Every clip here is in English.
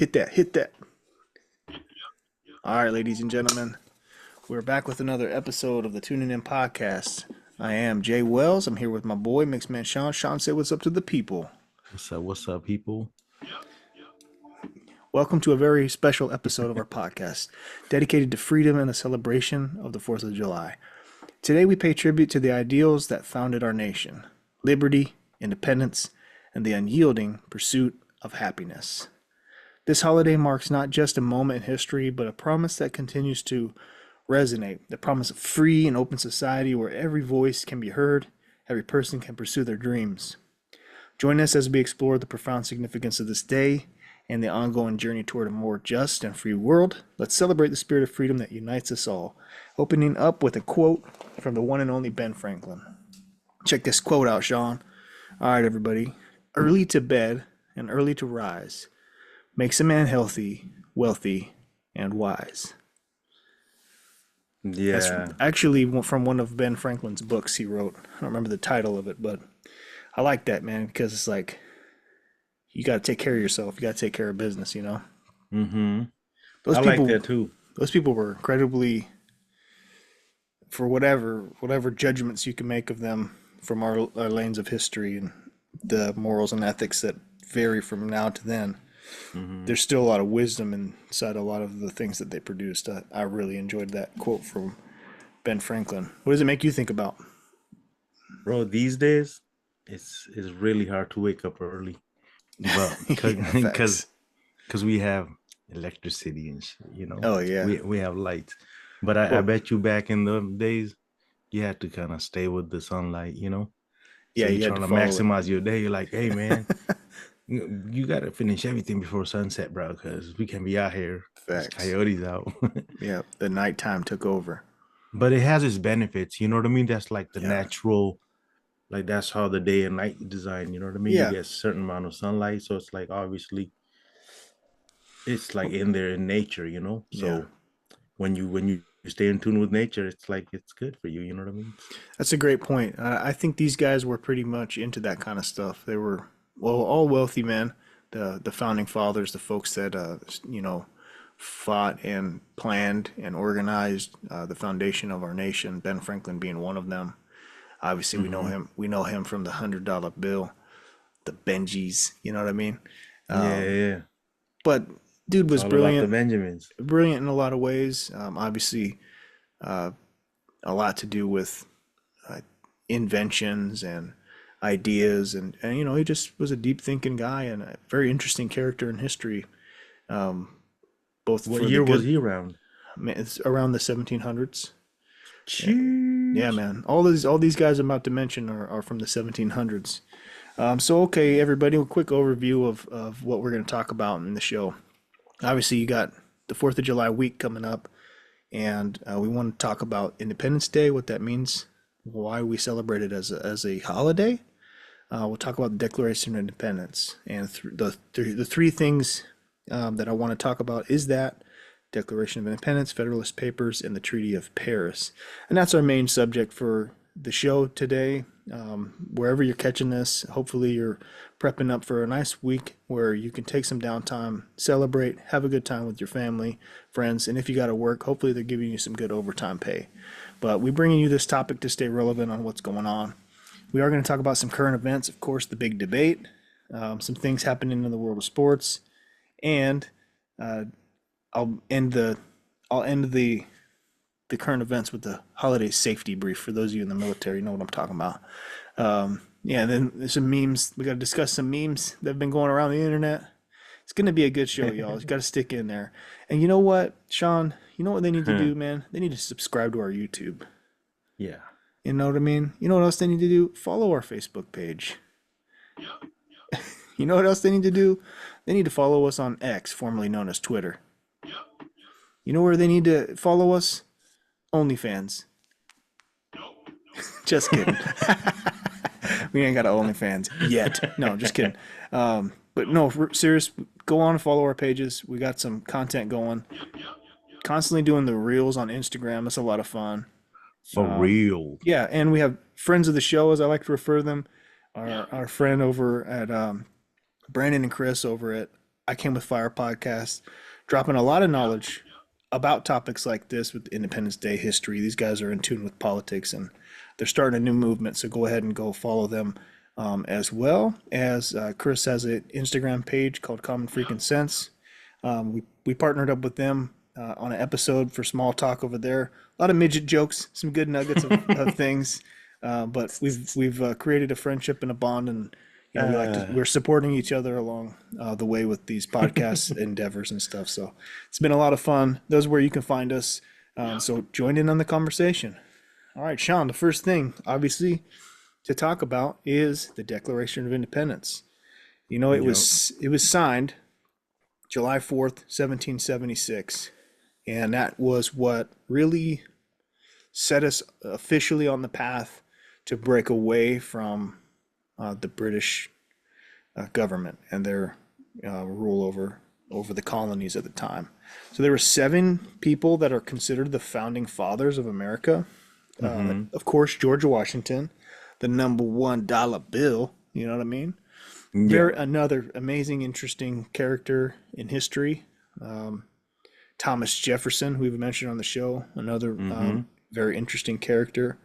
Hit that. Hit that. All right, ladies and gentlemen, we're back with another episode of the Tuning In Podcast. I am Jay Wells. I'm here with my boy, Mixman Shawn. Shawn, say what's up to the people. What's up, people? Welcome to a very special episode of our podcast, dedicated to freedom and the celebration of the 4th of July. Today we pay tribute to the ideals that founded our nation: liberty, independence, and the unyielding pursuit of happiness. This holiday marks not just a moment in history, but a promise that continues to resonate. The promise of free and open society where every voice can be heard, every person can pursue their dreams. Join us as we explore the profound significance of this day and the ongoing journey toward a more just and free world. Let's celebrate the spirit of freedom that unites us all. Opening up with a quote from the one and only Ben Franklin. Check this quote out, Shawn. All right, everybody. Early to bed and early to rise makes a man healthy, wealthy, and wise. Yeah. That's actually from one of Ben Franklin's books he wrote. I don't remember the title of it, but I like that, man, because it's like you got to take care of yourself. You got to take care of business, you know? Mm-hmm. Those I people, like that too. those people were incredibly, for whatever judgments you can make of them from our lanes of history and the morals and ethics that vary from now to then. Mm-hmm. There's still a lot of wisdom inside a lot of the things that they produced. I really enjoyed that quote from Ben Franklin. What does it make you think about? Bro, these days it's really hard to wake up early. Well, Yeah, facts. because we have electricity and shit, Oh yeah. we have lights. But I Well, bet you back in the days you had to kind of stay with the sunlight, So yeah, you're you had to trying to follow it. maximize your day. You're like, hey man, you gotta finish everything before sunset, bro, because we can be out here. There's Facts. coyotes out. Yeah, the nighttime took over. But it has its benefits, you know what I mean? That's like the Yeah. natural, like that's how the day and night design, you know what I mean? You Yeah. get a certain amount of sunlight, so it's like obviously it's like in there in nature, Yeah. So when you stay in tune with nature, it's like it's good for you, you know what I mean? That's a great point. I think these guys were pretty much into that kind of stuff. They were, well, all wealthy men, the founding fathers, the folks that fought and planned and organized the foundation of our nation. Ben Franklin being one of them. Obviously, we know Hmm. him. We know him from the $100 bill, the Benjis. You know what I mean? Yeah, yeah. But dude It's was all about the brilliant, Benjamins. brilliant in a lot of ways. Obviously, uh, a lot to do with uh, inventions and ideas, and he just was a deep thinking guy and a very interesting character in history, um, both What for the year was good. he around? It's around the 1700s. Yeah, yeah, Cheers. man. All these guys I'm about to mention are from the 1700s. So okay, everybody, a quick overview of what we're going to talk about in the show. Obviously, you got the 4th of July week coming up, and we want to talk about Independence Day, what that means, why we celebrate it as a holiday. We'll talk about the Declaration of Independence, and the three things that I want to talk about is that Declaration of Independence, Federalist Papers, and the Treaty of Paris. And that's our main subject for the show today. Wherever you're catching this, hopefully you're prepping up for a nice week where you can take some downtime, celebrate, have a good time with your family, friends, and if you got to work, hopefully they're giving you some good overtime pay. But we're bringing you this topic to stay relevant on what's going on. We are going to talk about some current events, of course, the big debate, some things happening in the world of sports, and uh, I'll end the I'll end the current events with the holiday safety brief for those of you in the military know what I'm talking about. Yeah, then there's some memes. We got to discuss some memes that have been going around the internet. It's gonna be a good show, y'all. You got to stick in there. And you know what, Shawn? You know what they need to do, man? They need to subscribe to our YouTube. Yeah. You know what I mean? You know what else they need to do? Follow our Facebook page. You know what else they need to do? They need to follow us on X, formerly known as Twitter. You know where they need to follow us? OnlyFans. Just kidding. We ain't got an OnlyFans yet. No, just kidding. But no, serious. Go on and follow our pages. We got some content going. Constantly doing the reels on Instagram. It's a lot of fun. For real. Yeah, and we have friends of the show, as I like to refer to them. Our friend over at Brandon and Chris over at I Came with Fire podcast, dropping a lot of knowledge about topics like this with Independence Day history. These guys are in tune with politics and they're starting a new movement. So go ahead and go follow them. As well as Chris has an Instagram page called Common Freaking Sense. We partnered up with them on an episode for small talk over there. A lot of midget jokes, some good nuggets of things. But we've created a friendship and a bond, and we're supporting each other along the way with these podcast endeavors and stuff. So it's been a lot of fun. Those are where you can find us. So join in on the conversation. All right, Shawn. The first thing, obviously, to talk about is the Declaration of Independence. It Yep. was signed July 4th, 1776, and that was what really set us officially on the path to break away from the British government and their rule over the colonies at the time. So there were 7 people that are considered the founding fathers of America. Mm-hmm. Of course, George Washington, the number one dollar bill. You know what I mean? Yeah. Very another amazing, interesting character in history. Thomas Jefferson, who we've mentioned on the show, another Mm-hmm. very interesting character.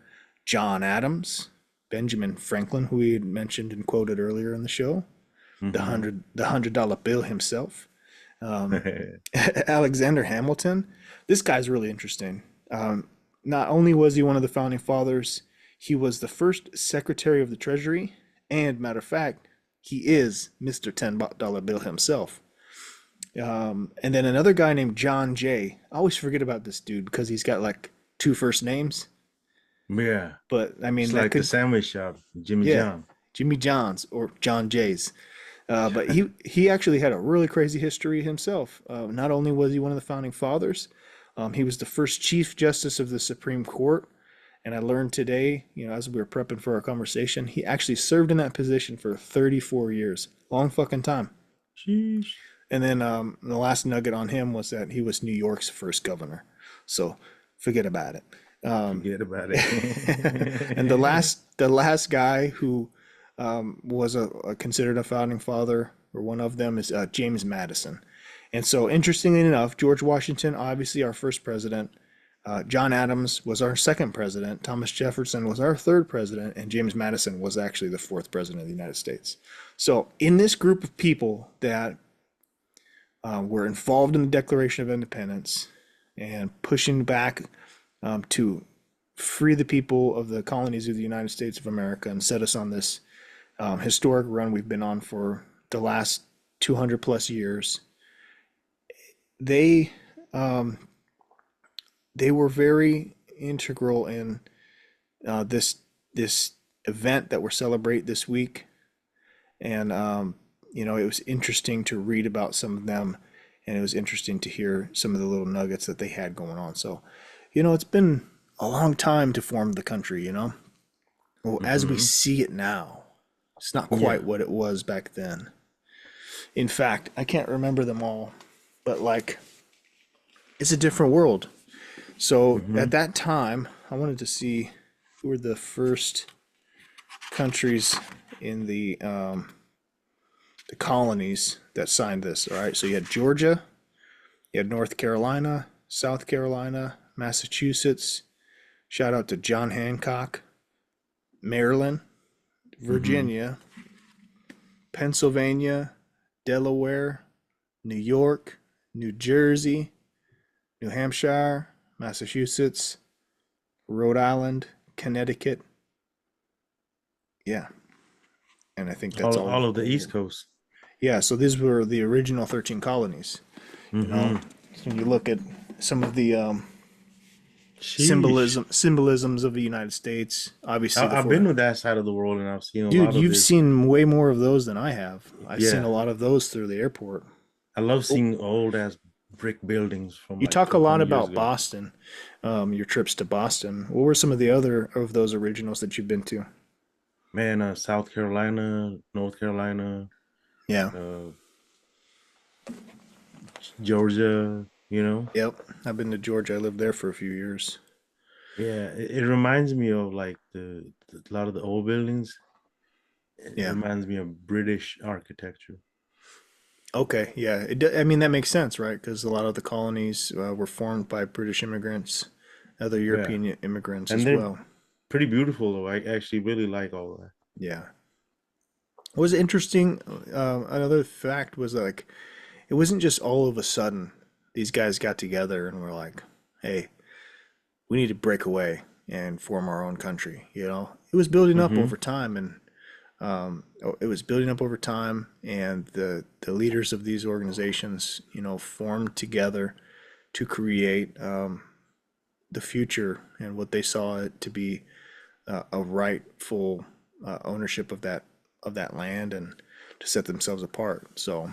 John Adams, Benjamin Franklin, who we had mentioned and quoted earlier in the show, Mm-hmm. the $100 bill himself. Alexander Hamilton. This guy's really interesting. Not only was he one of the founding fathers, he was the first Secretary of the Treasury, and matter of fact, he is Mr. $10 bill himself. And then another guy named John Jay. I always forget about this dude because he's got like 2 first names. Yeah. But I mean, It's that like the could, sandwich shop, Jimmy yeah, John. Jimmy John's or John Jay's. But he actually had a really crazy history himself. Not only was he one of the founding fathers, he was the first Chief Justice of the Supreme Court. And I learned today, as we were prepping for our conversation, he actually served in that position for 34 years. Long fucking time. Sheesh. And then the last nugget on him was that he was New York's first governor. So forget about it. Forget about it. And the last guy who was considered a founding father, or one of them, is James Madison. And so, interestingly enough, George Washington, obviously our first president. John Adams was our second president. Thomas Jefferson was our third president, and James Madison was actually the fourth president of the United States. So, in this group of people that were involved in the Declaration of Independence and pushing back to free the people of the colonies of the United States of America and set us on this historic run we've been on for the last 200 plus years. They um, they were very integral in this event that we're celebrate this week, and it was interesting to read about some of them, and it was interesting to hear some of the little nuggets that they had going on. So, it's been a long time to form the country. Well, as we Mm-hmm. see it now, it's not Yeah. quite what it was back then. In fact, I can't remember them all, but like it's a different world. So Mm-hmm. at that time, I wanted to see who were the first countries in the colonies that signed this. All right, so you had Georgia, you had North Carolina, South Carolina, Massachusetts. Shout out to John Hancock, Maryland, Mm-hmm. Virginia, Pennsylvania, Delaware, New York, New Jersey, New Hampshire, Massachusetts, Rhode Island, Connecticut. Yeah, and I think that's All all. of the East Coast. Yeah, so these were the original 13 colonies. You know, Mm-hmm. when you look at some of the Sheesh. symbolisms of the United States, obviously the I've been four. to that side of the world and I've seen a Dude, lot of you've this. seen way more of those than I have. I've seen a Yeah. lot of those through the airport. I love Oh, seeing old ass brick buildings from you like talk a lot 200 years about ago. Boston, your trips to Boston. What were some of the other of those originals that you've been to? Man, South Carolina, North Carolina, Yeah. uh, Georgia, you know? Yep. I've been to Georgia. I lived there for a few years. Yeah, it reminds me of like a lot of the old buildings. It Yeah. reminds me of British architecture. Okay, yeah. I mean, that makes sense, right? Because a lot of the colonies were formed by British immigrants, other Yeah, European immigrants and as they're well. pretty beautiful though. I actually really like all that. Yeah. What was interesting, another fact was like, it wasn't just all of a sudden these guys got together and were like, hey, we need to break away and form our own country, you know? It was building up Mm-hmm. over time, and it was building up over time, and the leaders of these organizations, you know, formed together to create the future and what they saw it to be a rightful ownership of that land and to set themselves apart. So,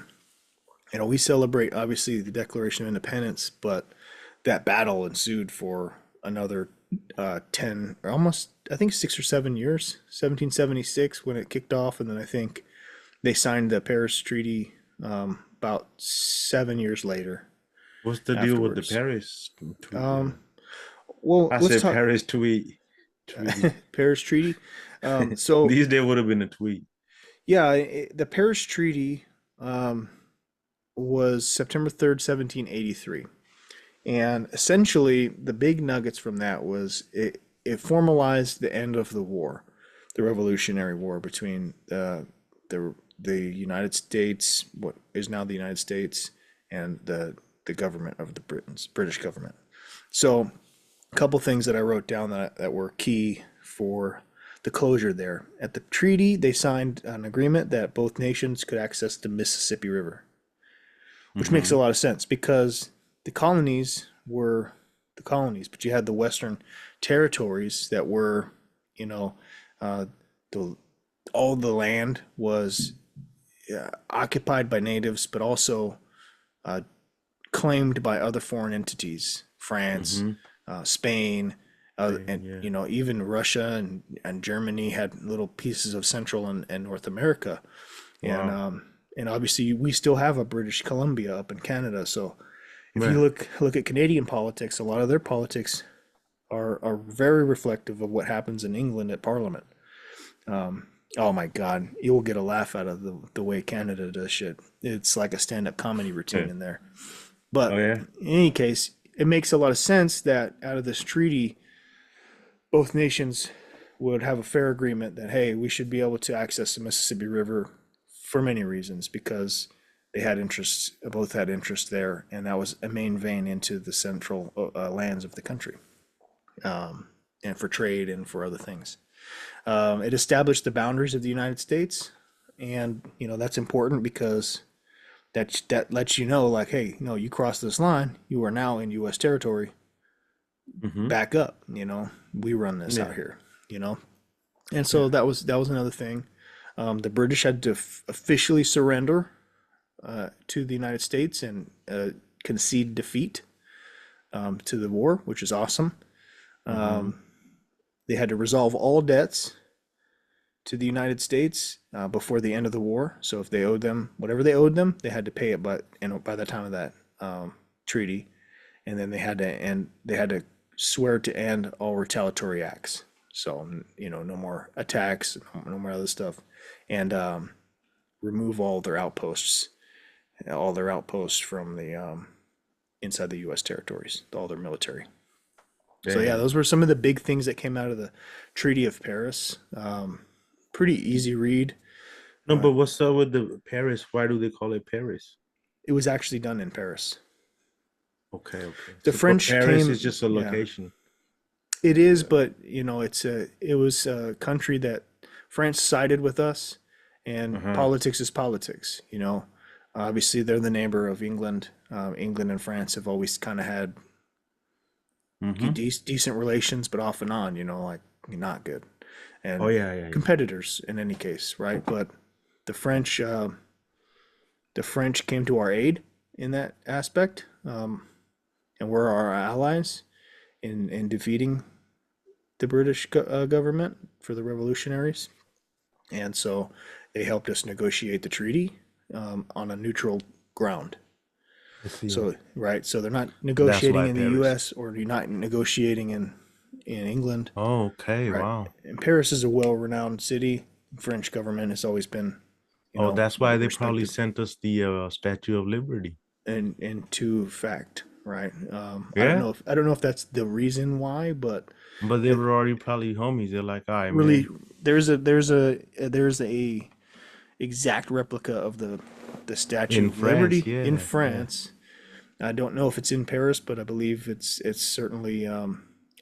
you know, we celebrate obviously the Declaration of Independence, but that battle ensued for another 10 or almost, I think, 6 or 7 years, 1776 when it kicked off. And then I think they signed the Paris Treaty about 7 years later What's the deal with the afterwards. Paris Um, well, I let's said talk Paris tweety. Paris Treaty. So, These days would have been a tweet. yeah, the Paris Treaty um, was September 3rd, 1783. And essentially, the big nuggets from that was it formalized the end of the war, the Revolutionary War between the United States, what is now the United States, and the government of the British government. So, a couple things that I wrote down that were key for the closure there. At the treaty, they signed an agreement that both nations could access the Mississippi River, which makes a Mm-hmm. lot of sense because the colonies were the colonies, but you had the Western territories that were, you know, uh, the all the land was occupied by natives, but also uh, claimed by other foreign entities, France, Mm-hmm. Spain, and Yeah. you know even Russia and Germany had little pieces of Central and North America, and Wow. um, and obviously we still have a British Columbia up in Canada. So if you Yeah. look at Canadian politics, a lot of their politics are very reflective of what happens in England at Parliament. Oh my God, you will get a laugh out of the way Canada does shit. It's like a stand-up comedy routine in there. Oh But yeah. in any case, it makes a lot of sense that out of this treaty, both nations would have a fair agreement that, hey, we should be able to access the Mississippi River for many reasons because they had interests, both had interest there, and that was a main vein into the central lands of the country, and for trade and for other things. It established the boundaries of the United States, and you know that's important because that lets you know, like, hey, no, you cross this line, you are now in U.S. territory. Mm-hmm. Back up, you know, we run this out Yeah. here, you know. And so Yeah. that was another thing. The British had to officially surrender to the United States and concede defeat to the war, which is awesome. Mm-hmm. They had to resolve all debts to the United States before the end of the war. So if they owed them whatever they owed them, they had to pay it. But you know, by the time of that treaty, and then they had to swear to end all retaliatory acts. So you know, no more attacks, no more other stuff, and remove all their outposts from the inside the U.S. territories, all their military. So yeah, Damn. those were some of the big things that came out of the Treaty of Paris. Pretty easy read. No, but what's up with the Paris? Why do they call it Paris? It was actually done in Paris. Okay, okay. The So, but French Paris is came, just a yeah, location. it is, Yeah. but you know, it was a country that France sided with us, and Uh-huh. politics is politics. You know, obviously they're the neighbor of England. England and France have always kind of had Mm-hmm. decent relations, but off and on. You know, like not good, Oh and yeah, yeah, yeah. competitors in any case, right? But the French, uh, the French came to our aid in that aspect, and were our allies in defeating the British government for the revolutionaries. And so they helped us negotiate the treaty on a neutral ground. I see. So, right, so they're not That's negotiating why in the Paris. US or you're not negotiating in England, Oh, okay. right? Wow. And Paris is a well renowned city. French government has always been Oh, that's why Well they probably respected. sent us the Statue of Liberty. And to fact, right? Yeah, I don't know if that's the reason why, but but they it were already probably homies. They're like, all right, really man, there's a exact replica of the Statue in of Liberty France, in yeah, yeah, France. I don't know if it's in Paris, but I believe it's certainly a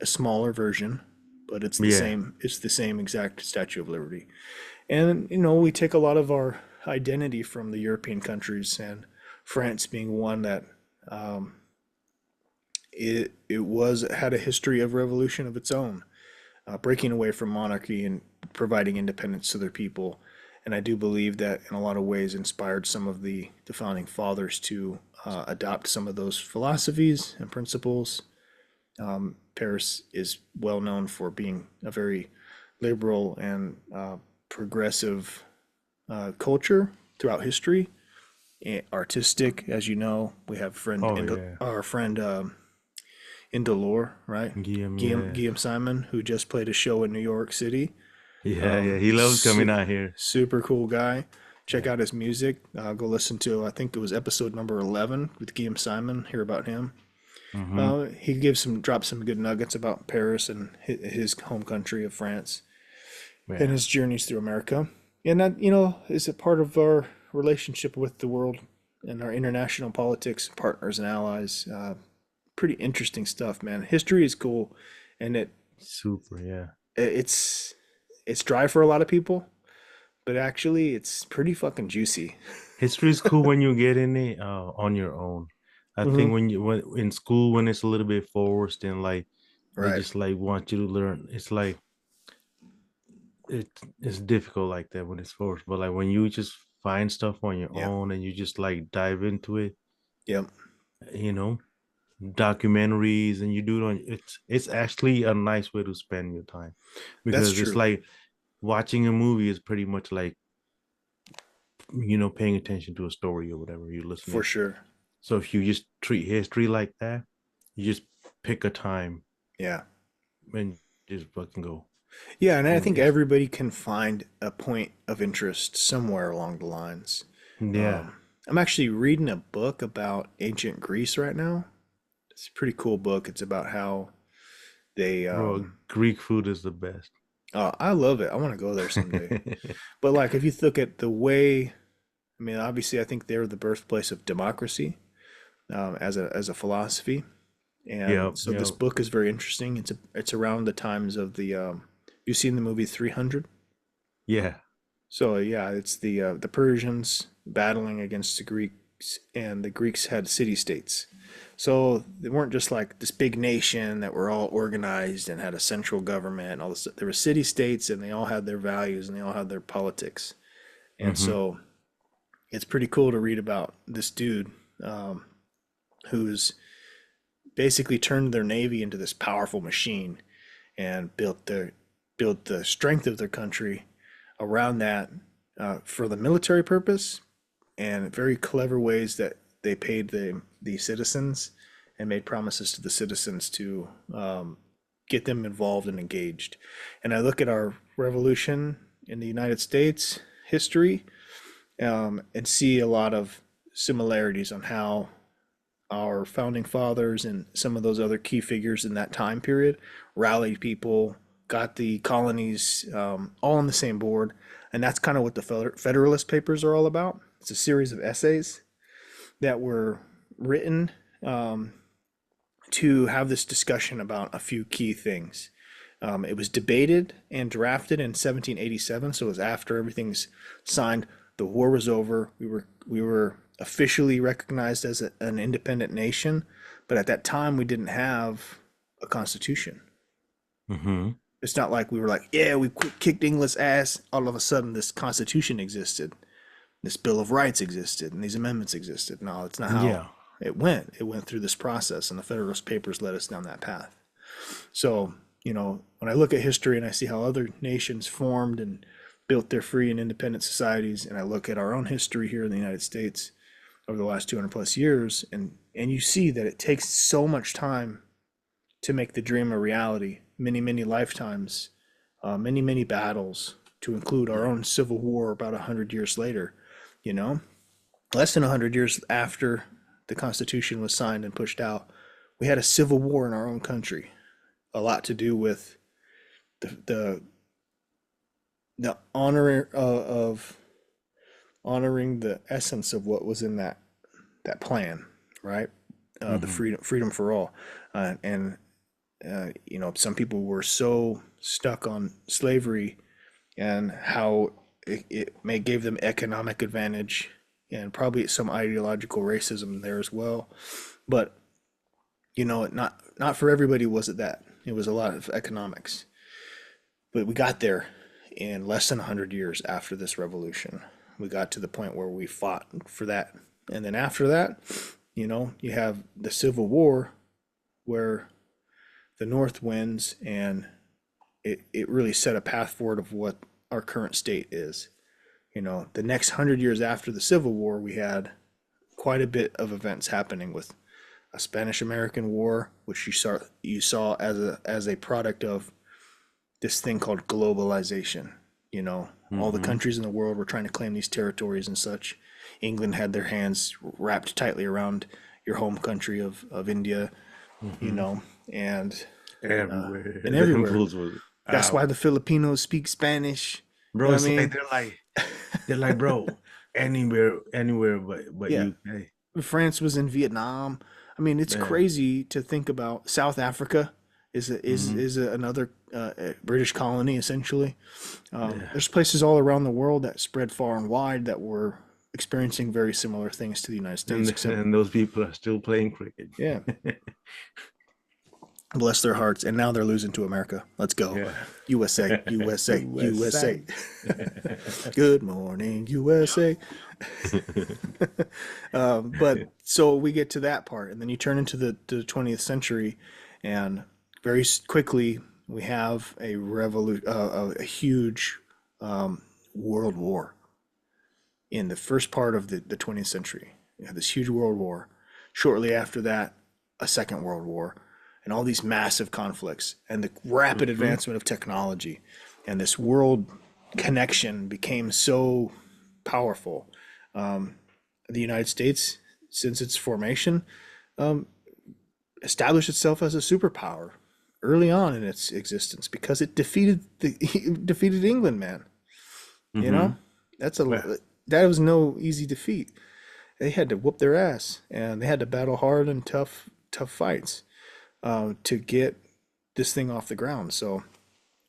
smaller version, but yeah. it's the same exact Statue of Liberty. And we take a lot of our identity from the European countries, and France being one that it was had a history of revolution of its own, breaking away from monarchy and providing independence to their people. And I do believe that in a lot of ways inspired some of the founding fathers to adopt some of those philosophies and principles. Paris is well known for being a very liberal and progressive culture throughout history, artistic, as you know. We have Oh yeah, our friend Indolore, right? Guillaume, yeah, Guillaume Simon, who just played a show in New York City. yeah, yeah. He loves coming out here. Super cool guy. Check Yeah. out his music. Go listen to, I think it was episode number 11 with Guillaume Simon. Hear about him. Mm-hmm. He drops some good nuggets about Paris and his home country of France and Yeah. his journeys through America. And that, is a part of our relationship with the world and our international politics, partners and allies. Pretty interesting stuff, man. History is cool, and Super. Yeah. it's it's dry for a lot of people, but actually, it's pretty fucking juicy. History is cool when you get in it on your own. I Hmm. think when in school when it's a little bit forced and like they Right. just like want you to learn, it's like it's difficult like that when it's forced. But like when you just find stuff on your Yeah. own and you just like dive into it, Yep. you know, documentaries and you do it on it's actually a nice way to spend your time That's because it's true. like watching a movie is pretty much like paying attention to a story or whatever you're For listening. sure. So if you just treat history like that, you just pick a time Yeah. and just fucking go. Yeah, and I And think it's everybody can find a point of interest somewhere along the lines. yeah. I'm actually reading a book about ancient Greece right now. It's a pretty cool book. It's about how they Bro, Greek food is the best. I love it. I want to go there someday. But like if you look at the way, I mean, obviously I think they're the birthplace of democracy, as a philosophy. And Yep, so this yep. book is very interesting. It's around the times of the you've seen the movie 300? Yeah. So yeah, it's the Persians battling against the Greeks, and the Greeks had city states. So they weren't just like this big nation that were all organized and had a central government and all this. There were city states, and they all had their values and they all had their politics. And Mm-hmm. so it's pretty cool to read about this dude who's basically turned their navy into this powerful machine and built the strength of their country around that for the military purpose, and very clever ways that they paid the citizens and made promises to the citizens to get them involved and engaged. And I look at our revolution in the United States history, and see a lot of similarities on how our founding fathers and some of those other key figures in that time period rallied people, got the colonies all on the same board. And that's kind of what the Federalist Papers are all about. It's a series of essays that were written to have this discussion about a few key things. It was debated and drafted in 1787, so it was after everything's signed. The war was over. We were officially recognized as an independent nation, but at that time we didn't have a constitution. Mm-hmm. It's not like we were like, yeah, we kicked English ass. All of a sudden, this constitution existed, this Bill of Rights existed, and these amendments existed. No, it's not how Yeah. it went. It went through this process, and the Federalist Papers led us down that path. So, when I look at history and I see how other nations formed and built their free and independent societies, and I look at our own history here in the United States over the last 200 plus years, and you see that it takes so much time to make the dream a reality, many, many lifetimes, many, many battles, to include our own civil war about 100 years later. You know, less than 100 years after the Constitution was signed and pushed out, we had a civil war in our own country. A lot to do with the the, the honor of honoring the essence of what was in that plan, right? The Mm-hmm. freedom for all, and some people were so stuck on slavery and how it may gave them economic advantage and probably some ideological racism there as well. But not for everybody was it that. It was a lot of economics. But we got there in less than 100 years after this revolution. We got to the point where we fought for that. And then after that, you have the Civil War where the North wins, and it really set a path forward of what our current state is. The next 100 years after the Civil War, we had quite a bit of events happening with a Spanish American War, which you saw as a product of this thing called globalization. All the Mm-hmm. countries in the world were trying to claim these territories and such. England had their hands wrapped tightly around your home country of India, you Mm-hmm. know, and Everywhere. and Them everywhere. fools was That's why out. the Filipinos speak Spanish. You Bro, know what I it's like mean? they're like, bro, anywhere but Yeah. UK. France was in Vietnam. I mean, it's Yeah. crazy to think about. South Africa Mm-hmm. is another British colony essentially. Yeah. There's places all around the world that spread far and wide that were experiencing very similar things to the United States. And Except, and those people are still playing cricket. yeah, bless their hearts, and now they're losing to America. Let's go, Yeah. USA, USA, USA. USA. Good morning, USA. But so we get to that part, and then you turn into the 20th century, and very quickly we have a huge world war in the first part of the 20th century. You have this huge world war. Shortly after that, a second world war, and all these massive conflicts, and the rapid Mm-hmm. advancement of technology, and this world connection became so powerful. The United States, since its formation, established itself as a superpower early on in its existence because it defeated England, man. You know, Mm-hmm. that's Yeah. that was no easy defeat. They had to whoop their ass, and they had to battle hard and tough fights to get this thing off the ground. So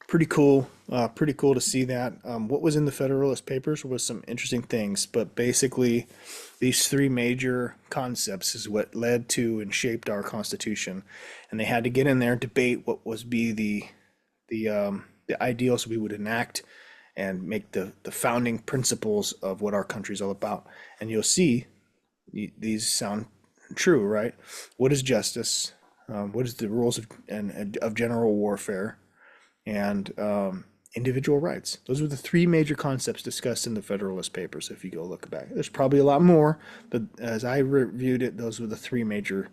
pretty cool to see that. What was in the Federalist Papers was some interesting things, but basically, these three major concepts is what led to and shaped our Constitution, and they had to get in there and debate what was be the ideals we would enact and make the founding principles of what our country's all about. And you'll see these sound true, right? What is justice? What is the rules of general warfare? And individual rights. Those were the three major concepts discussed in the Federalist Papers. If you go look back, there's probably a lot more, but as I reviewed it, those were the three major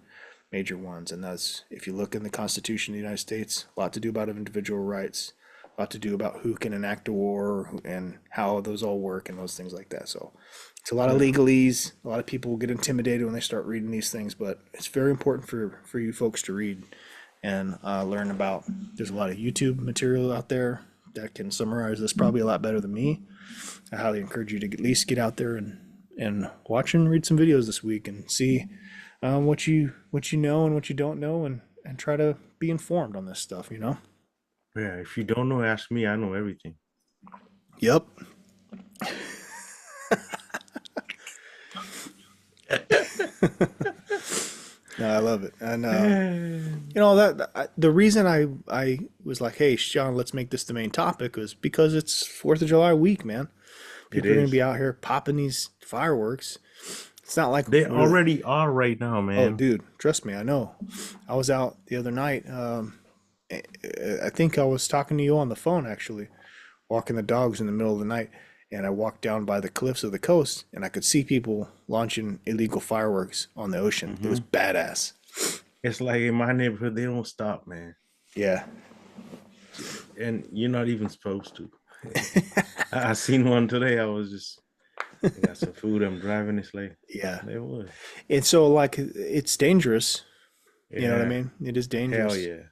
ones. And that's, if you look in the Constitution of the United States, a lot to do about individual rights, a lot to do about who can enact a war and how those all work and those things like that. So it's a lot of Yeah. legalese. A lot of people get intimidated when they start reading these things, but it's very important for you folks to read and learn about. There's a lot of YouTube material out there that can summarize this probably a lot better than me. I highly encourage you to at least get out there and watch and read some videos this week and see what you know and what you don't know, and try to be informed on this stuff. Yeah. If you don't know, ask me. I know everything. Yep. No, I love it, and the reason I was like, hey, Sean, let's make this the main topic was because it's Fourth of July week, man. It People are gonna is. be out here popping these fireworks. It's not like They we're, already are right now, oh, man. dude, trust me, I know. I was out the other night. I think I was talking to you on the phone actually, walking the dogs in the middle of the night, and I walked down by the cliffs of the coast, and I could see people launching illegal fireworks on the ocean. It was Hmm. badass. It's like in my neighborhood, they don't stop, man. Yeah. And you're not even supposed to. I seen one today. I was just I got some food. I'm driving. It's like Yeah. they would. And so like it's dangerous. You know what I Yeah. mean? It is Hell dangerous. yeah. You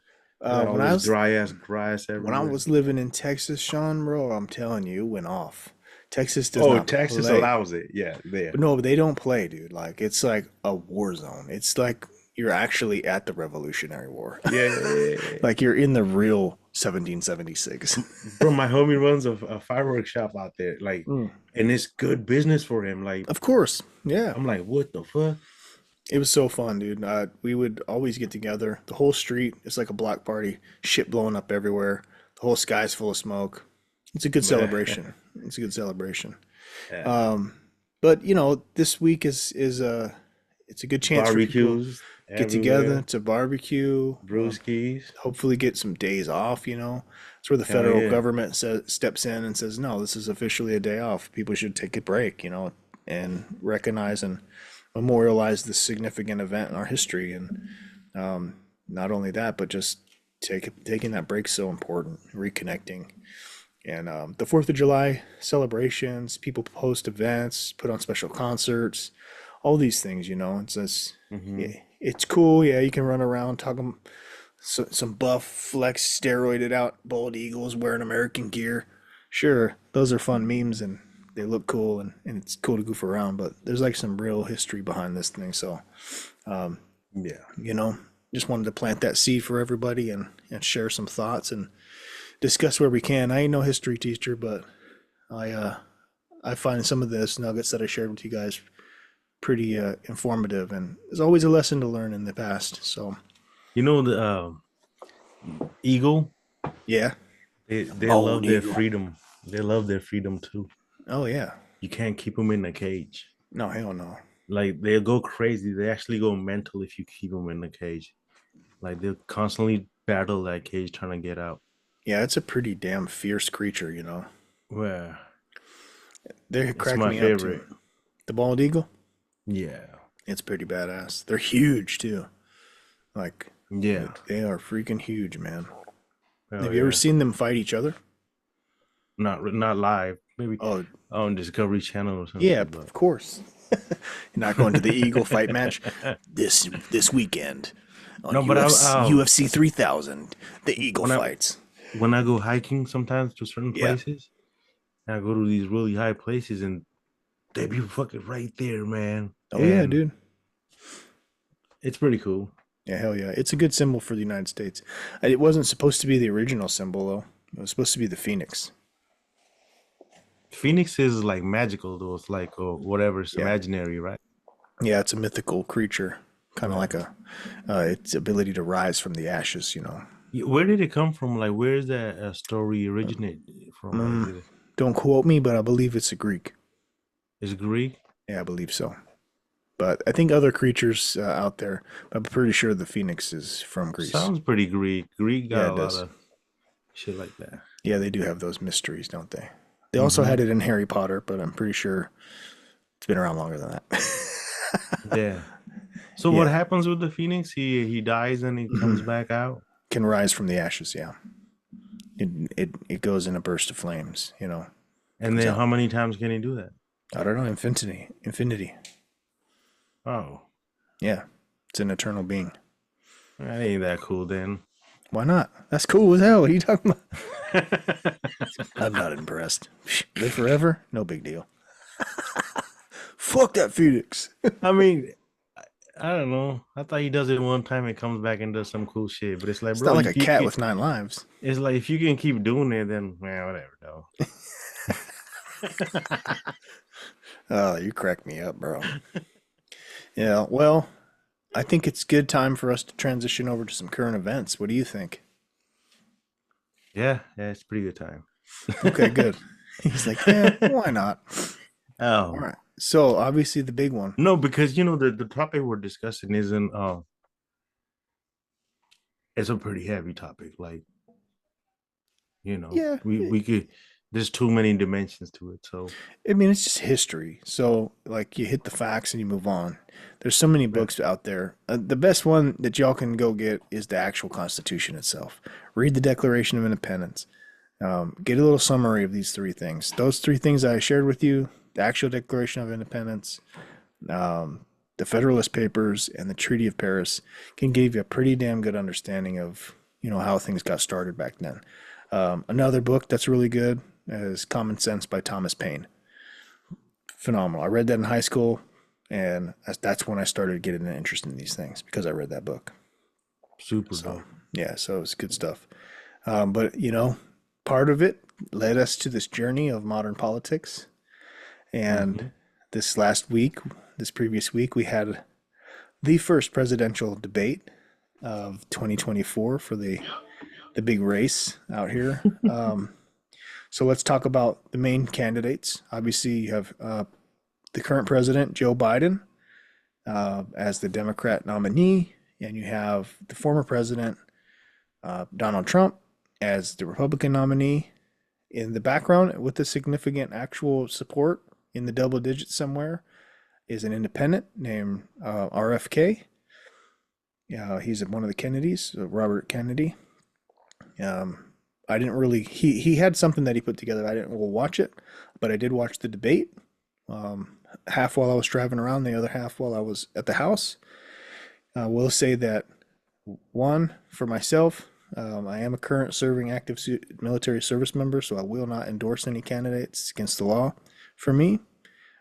got all When I this was dry ass grass when I everywhere. was living in Texas, Sean, bro, I'm telling you, it went off. Texas does Oh, not Texas play. allows it. Yeah, there. But no, they don't play, dude. Like it's like a war zone. It's like you're actually at the Revolutionary War. Yeah, yeah, yeah, yeah. Like you're in the real 1776. Bro, my homie runs a fireworks shop out there. Like, Mm. and it's good business for him. Like, Of course. Yeah. I'm like, what the fuck? It was so fun, dude. We would always get together. The whole street, it's like a block party. Shit blowing up everywhere. The whole sky's full of smoke. It's a good celebration. It's a good celebration. Yeah. Um, but you know, this week is it's a good chance for people to Barbecues get together everywhere. to barbecue. Brewskis. Hopefully, get some days off. You know, it's where the Hell federal yeah. government steps in and says, "No, this is officially a day off. People should take a break." You know, and recognize and memorialize this significant event in our history. And not only that, but just taking that break so important, reconnecting. And the Fourth of July celebrations, people post events, put on special concerts, all these things. You know, it's just, Hmm. yeah, it's cool. Yeah, you can run around talking some buff, flex, steroided out bald eagles wearing American gear. Sure, those are fun memes and they look cool and it's cool to goof around. But there's like some real history behind this thing. So Yeah. you know, just wanted to plant that seed for everybody and share some thoughts and discuss where we can. I ain't no history teacher, but I find some of this nuggets that I shared with you guys pretty informative, and there's always a lesson to learn in the past. So You know the eagle. yeah, They bald love their eagle. freedom. They love their freedom too. Oh yeah, You can't keep them in a cage. no hell no. Like they'll go crazy. They actually go mental if you keep them in the cage. Like they'll constantly battle that cage trying to get out. Yeah, it's a pretty damn fierce creature. You know, Well, they it's crack my me up too. favorite. The bald eagle, Yeah. it's pretty badass. They're huge too. Like Yeah. they are freaking huge, man. Oh Have you ever yeah. seen them fight each other? Not live. Maybe Oh on Discovery Channel or some yeah, shit, but of course. You're not going to the eagle fight match this weekend on no, but UFC 3000. The eagle when I fights. when I go hiking sometimes to certain Yeah. places, and I go to these really high places and they be fucking right there, man. Oh yeah, And dude. it's pretty cool. Yeah, hell yeah. It's a good symbol for the United States. It wasn't supposed to be the original symbol though. It was supposed to be the phoenix. Phoenix is like magical though. It's like or whatever, it's Yeah. imaginary, right? Yeah, it's a mythical creature, kind of Yeah. like its ability to rise from the ashes. You know. Where did it come from? Like, where is that story originate from? Like, Mm, don't quote me, but I believe it's a Greek. is it Greek? Yeah, I believe so. But I think other creatures out there. But I'm pretty sure the phoenix is from Greece. Sounds pretty Greek. Greek Yeah, got a it lot does. of shit like that. Yeah, they do have those mysteries, don't they? They also Hmm. had it in Harry Potter, but I'm pretty sure it's been around longer than that. Yeah. So what Yeah, happens with the Phoenix? He dies and he comes hmm back out. can rise from the ashes. Yeah, it goes in a burst of flames. You know, And comes then out. how many times can he do that? I don't know, infinity, infinity. Oh, Yeah, it's an eternal being. that ain't that cool then. Why not? That's cool as hell. What are you talking about? I'm not impressed. Live forever? No big deal. Fuck that phoenix. I mean, I don't know. I thought he does it one time and comes back and does some cool shit. But it's like, It's bro, not like if a you cat can, with 9 lives. it's like if you can keep doing it, then man, whatever, though. Oh, you crack me up, bro. Yeah, well, I think it's good time for us to transition over to some current events. What do you think? Yeah, it's a pretty good time. Okay, good. He's like, yeah, why not? All Oh right. So obviously the big one. no, because the topic we're discussing isn't it's a pretty heavy topic. Like Yeah, we could there's too many dimensions to it. So I mean it's just history. So like you hit the facts and you move on. There's so many yeah, books out there. The best one that y'all can go get is the actual Constitution itself. Read the Declaration of Independence. Get a little summary of these three things. Those three things I shared with you. the actual Declaration of Independence, the Federalist Papers, and the Treaty of Paris can give you a pretty damn good understanding of how things got started back then. Another book that's really good is Common Sense by Thomas Paine. Phenomenal. I read that in high school, and that's when I started getting an interest in these things because I read that book. Super So dope. yeah, so it's good stuff. But part of it led us to this journey of modern politics. And Hmm. this previous week, we had the first presidential debate of 2024 for the big race out here. So let's talk about the main candidates. Obviously, you have the current president, Joe Biden, as the Democrat nominee, and you have the former president, Donald Trump, as the Republican nominee. In the background, with the significant actual support in the double digits somewhere, is an independent named RFK. He's one of the Kennedys, Robert Kennedy. Um, I didn't really. He had something that he put together. I didn't watch it, but I did watch the debate. Half while I was driving around, the other half while I was at the house. I will say that one for myself. I am a current serving active military service member, so I will not endorse any candidates against the law for me.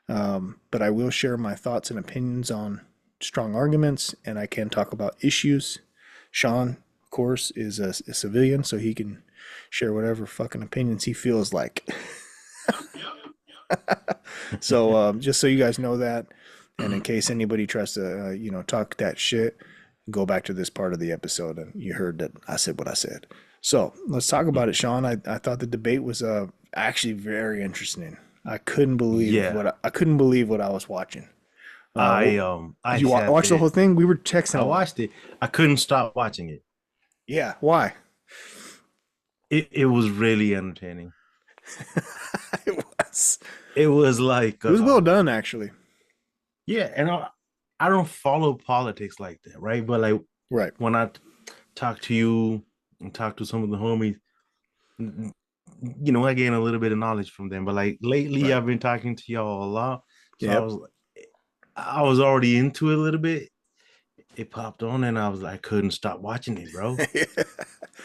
But I will share my thoughts and opinions on strong arguments, and I can talk about issues. Shawn, of course, is a civilian, so he can share whatever fucking opinions he feels like. So just so you guys know that, and in case anybody tries to, talk that shit, go back to this part of the episode, and you heard that I said what I said. So let's talk about it, Shawn. I thought the debate was actually very interesting. Yeah. I couldn't believe what I was watching. Did I you sat watch the there. whole thing? We were texting I a lot. watched it. I couldn't stop watching it. Yeah, why? It was really entertaining. it was. It was like It was well done, actually. yeah, and I don't follow politics like that, right? But like Right. when I talk to you and talk to some of the homies, I gain a little bit of knowledge from them. But like lately, Right. I've been talking to y'all a lot, so Yep. I was already into it a little bit. It popped on, and I couldn't stop watching it, bro.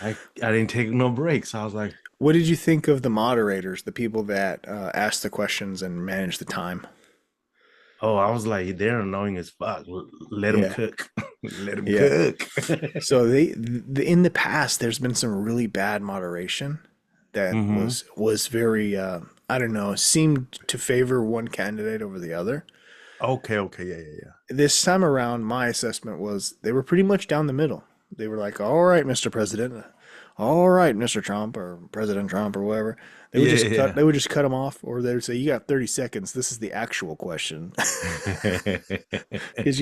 I didn't take no breaks. I was like, What did you think of the moderators, the people that asked the questions and managed the time? oh, I was like, they're annoying as fuck. Let them Yeah. cook. Let them Yeah. cook. So in the past, there's been some really bad moderation that Hmm. was very I don't know, seemed to favor one candidate over the other. Okay, okay, yeah. This time around, my assessment was they were pretty much down the middle. They were like, "All right, Mr. President, all right, Mr. Trump or President Trump or whatever." Yeah, yeah. They would just cut them off, or they would say, "You got 30 seconds. This is the actual question," because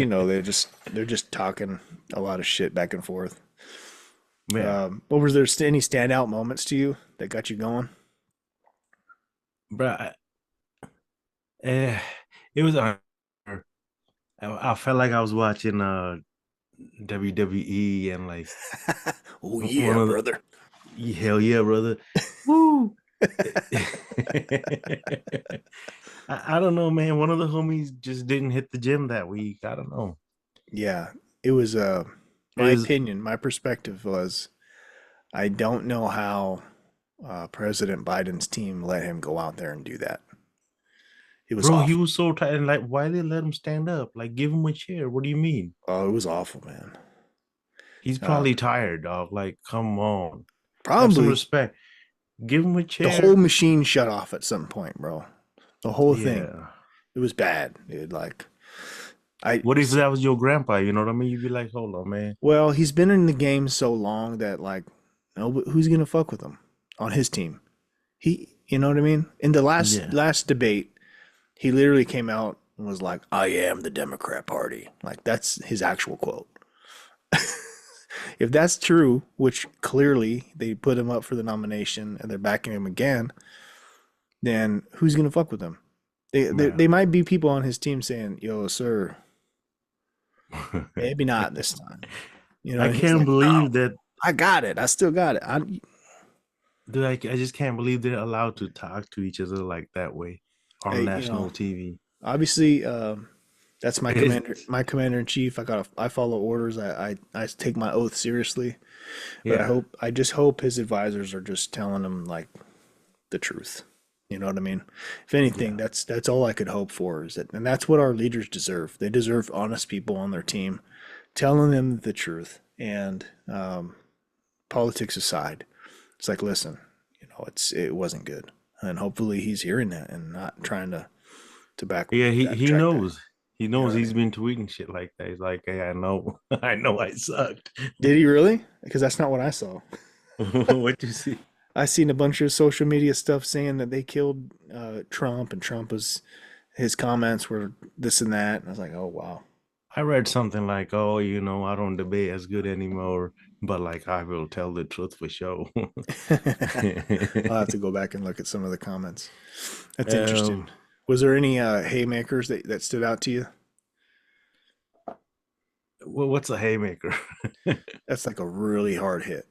they're just talking a lot of shit back and forth. Man, But was there any standout moments to you that got you going? bro, eh, it was. I felt like I was watching WWE and like Oh one yeah, of the brother. hell yeah, brother. Woo. I don't know, man. One of the homies just didn't hit the gym that week. I don't know. Yeah, it was. It My was, opinion, my perspective was, I don't know how President Biden's team let him go out there and do that. It was bro, he awful. was so tired. And like, why they let him stand up? Like, give him a chair. What do you mean? Oh, it was awful, man. He's Uh, probably tired, dog. Like, come on. Have some Probably respect. Give him a the whole chair. machine shut off at some point, bro. The whole thing. Yeah. It was bad, dude. Like I, What if that was your grandpa? You know what I mean? You'd be like, hold on, man. well, he's been in the game so long that like, no, but who's gonna fuck with him on his team? You know what I mean? In the Yeah. last debate, he literally came out and was like, "I am the Democrat Party." Like that's his actual quote. If that's true, which clearly they put him up for the nomination and they're backing him again, then who's gonna fuck with him? Man. They might be people on his team saying, "Yo, sir, maybe not this time." I And he's can't like, "No, believe that. I got it. I still got it." Dude, I just can't believe they're allowed to talk to each other like that way. on Hey, national TV. obviously, that's my It is, commander in chief. I follow orders. I take my oath seriously. But yeah, I just hope his advisors are just telling him like the truth. You know what I mean? If anything, yeah, that's all I could hope for is that, and that's what our leaders deserve. They deserve honest people on their team, telling them the truth. And politics aside, it's like, listen, it wasn't good, and hopefully he's hearing that and not trying to yeah. He backtrack that. knows. He You know knows. what I He's mean? been tweeting shit like that. He's like, "Hey, I know, I know, I sucked." Did he really? Because that's not what I saw. What you see? I seen a bunch of social media stuff saying that they killed Trump, and Trump was his comments were this and that. And I was like, oh wow. I read something like, "Oh, I don't debate as good anymore, but like I will tell the truth for sure." I'll have to go back and look at some of the comments. That's interesting. um, Was there any haymakers that stood out to you? well, what's a haymaker? That's like a really hard hit.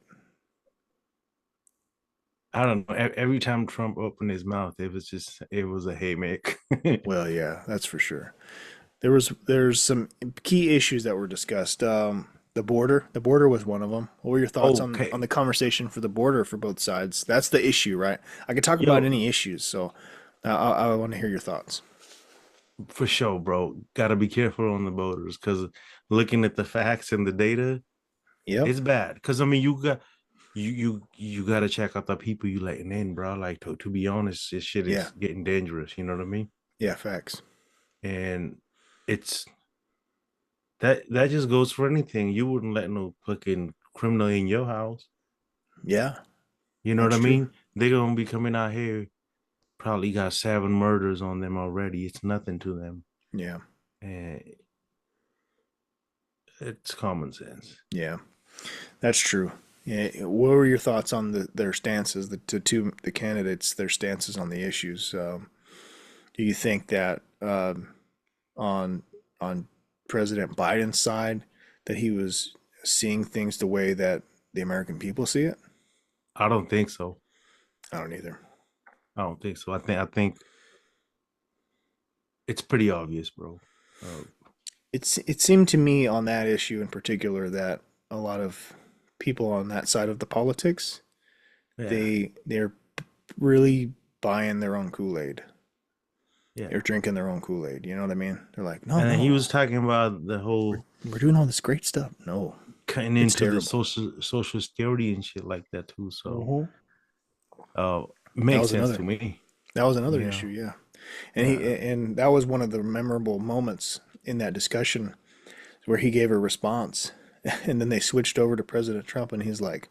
I don't know. Every time Trump opened his mouth, it was a haymaker. Well, yeah, that's for sure. There's some key issues that were discussed. The border was one of them. What were your thoughts on Okay, the conversation for the border for both sides? That's the issue, right? I could talk about yo, any issues, so I want to hear your thoughts. for sure, bro. Got to be careful on the borders because looking at the facts and the data, Yep. it's bad. Because I mean, you got to check out the people you letting in, bro. Like to be honest, this shit Yeah. is getting dangerous. You know what I mean? Yeah. Facts. And it's that just goes for anything. You wouldn't let no fucking criminal in your house. Yeah. You know what That's I true. mean? They're gonna be coming out here. Probably got 7 murders on them already. It's nothing to them, Yeah. and it's common sense. Yeah. That's true. Yeah. What were your thoughts on their stances, the candidates, their stances on the issues? Do you think that on on President Biden's side that he was seeing things the way that the American people see it? I don't think so. I don't either. I don't think so. I think it's pretty obvious, bro. Uh, It seemed to me on that issue in particular that a lot of people on that side of the politics yeah, they're really buying their own Kool-Aid. They're yeah. drinking their own Kool-Aid. You know what I mean? They're like, no, And then he no, was talking about the we're, whole we're doing all this great stuff. No, cutting it's into the terrible. social security and shit like that too. So Hmm. uh That makes was sense another. to me. That was another Yeah. issue. Yeah, Yeah. and that was one of the memorable moments in that discussion where he gave a response, and then they switched over to President Trump, and he's like,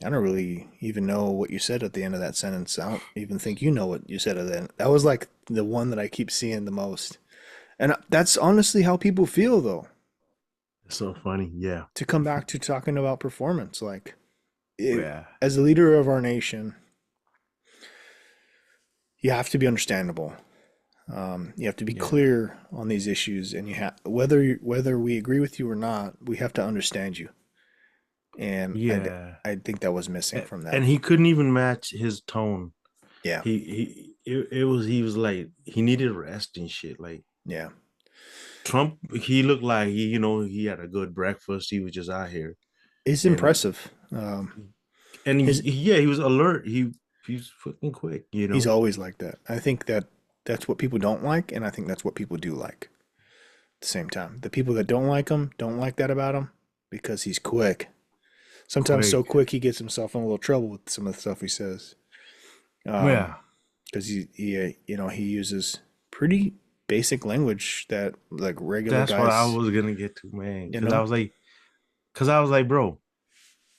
"I don't really even know what you said at the end of that sentence. I don't even think you know what you said at the end." That was like the one that I keep seeing the most, and that's honestly how people feel, though. It's so funny. Yeah. To come back to talking about performance, like Yeah. as a leader of our nation, you have to be understandable. You have to be Yeah. clear on these issues, and you have whether we agree with you or not, we have to understand you. And Yeah. I think that was missing from that. And he couldn't even match his tone. Yeah, He was like he needed rest and shit. Like yeah, Trump, he looked like he had a good breakfast. He was just out here. it's And impressive. and His yeah, he was alert. He's fucking quick, you He's know. always like that. I think that that's what people don't like, and I think that's what people do like at the same time. The people that don't like him don't like that about him because he's quick. Sometimes so Quick. quick he gets himself in a little trouble with some of the stuff he says. Yeah. Because he uses pretty basic language that like regular That's what I guys, was gonna get to, man. you know. Cause I was like, bro,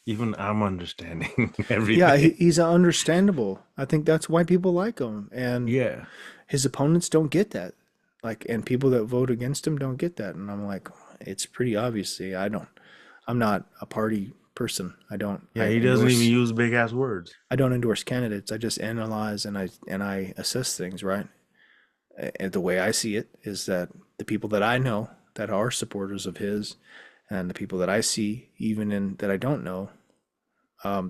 even I'm understanding Yeah, everything. he's understandable. I think that's why people like him, and Yeah. his opponents don't get that. Like, and people that vote against him don't get that. And I'm like, it's pretty obvious. See, I'm not a party person. Yeah, he doesn't even use big ass words. I don't endorse candidates. I just analyze and I assess things, right? And the way I see it is that the people that I know that are supporters of his, and the people that I see, even in that I don't know,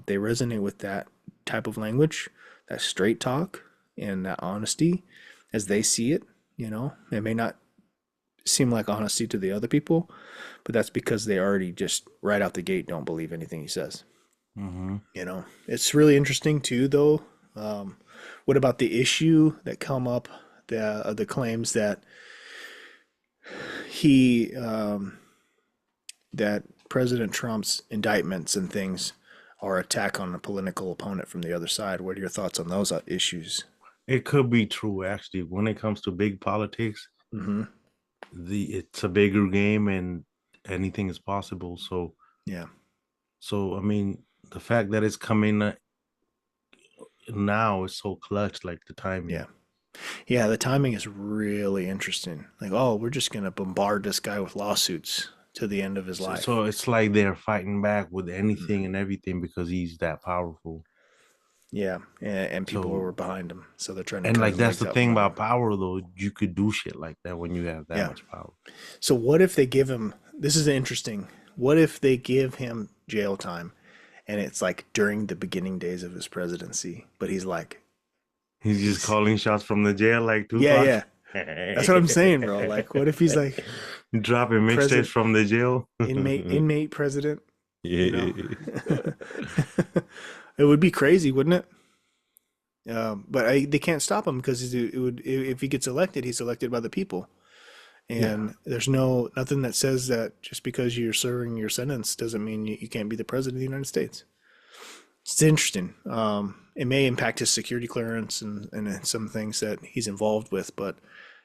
they resonate with that type of language, that straight talk, and that honesty. as they see it. You know, it may not seem like honesty to the other people, but that's because they already just right out the gate don't believe anything he says. Hmm. You know, it's really interesting too, though. Um, what about the issue that come up, the claims that he that President Trump's indictments and things are attack on a political opponent from the other side? What are your thoughts on those issues? It could be true actually. When it comes to big politics, Hmm. it's a bigger game and anything is possible. Yeah, So I mean, the fact that it's coming now is so clutch, like the yeah, timing. yeah. The timing is really interesting. Like, oh, we're just gonna bombard this guy with lawsuits to the end of his life. So it's like they're fighting back with Hmm. anything and everything because he's that powerful. Yeah, and people were So behind him, so they're trying to and cut like his that's legs the out thing from under about him. power though, you could do shit like that when you have that Yeah. much power. So what if they give him? This is interesting. What if they give him jail time, and it's like during the beginning days of his presidency, but he's like, He's just he's calling shots from the jail like yeah, Tupac. yeah. That's what I'm saying, bro. Like, what if he's like Dropping mixtapes president, from the jail. inmate president? You know, Yeah. it would be crazy, wouldn't it? But they can't stop him because it would if he gets elected, he's elected by the people, Yeah. and there's nothing that says that just because you're serving your sentence doesn't mean you can't be the president of the United States. It's interesting. It may impact his security clearance and some things that he's involved with, but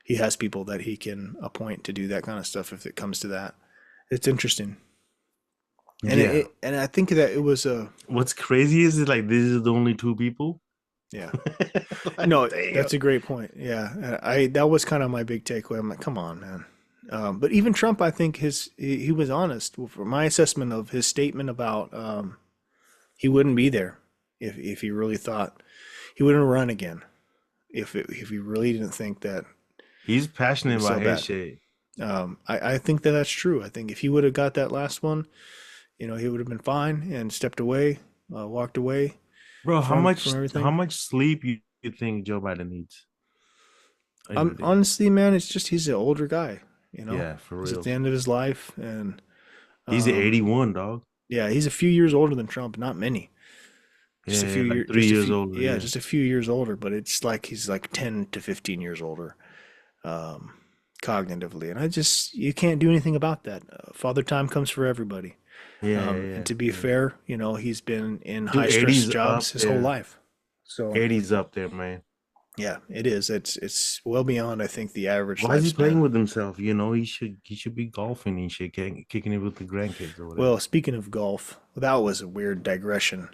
he has people that he can appoint to do that kind of stuff if it comes to that. It's interesting, and Yeah. and I think that it was a What's crazy is like this is the only two people. yeah. Like, No, damn. that's a great point. Yeah, I that was kind of my big takeaway. I'm like, come on, man. But even Trump, I think he was honest. For my assessment of his statement about he wouldn't be there if he really thought he wouldn't run again if he really didn't think that He's it passionate was so about his bad. shit. I think that that's true. I think if he would have got that last one, he would have been fine and stepped away, walked away Bro, from how everything. much sleep you think Joe Biden needs every day? Honestly, man, it's just he's an older guy. Yeah, for He's at real. the end of his life, and He's um, 81, dog. yeah, he's a few years older than Trump. Not many, just a few Yeah, like years, three years older. yeah, Yeah. just a few years older. But it's like he's like 10 to 15 years older, um, cognitively, and you can't do anything about that. Father time comes for everybody, Yeah, yeah, and yeah, to be yeah. fair, he's been in high Dude, stress 80's jobs up his whole there. life. So 80's up there, man. yeah, it is. It's well beyond I think the average Why is he playing lifespan. with himself? He should be golfing and shit, kicking it with the grandkids or whatever. Well, speaking of golf, that was a weird digression.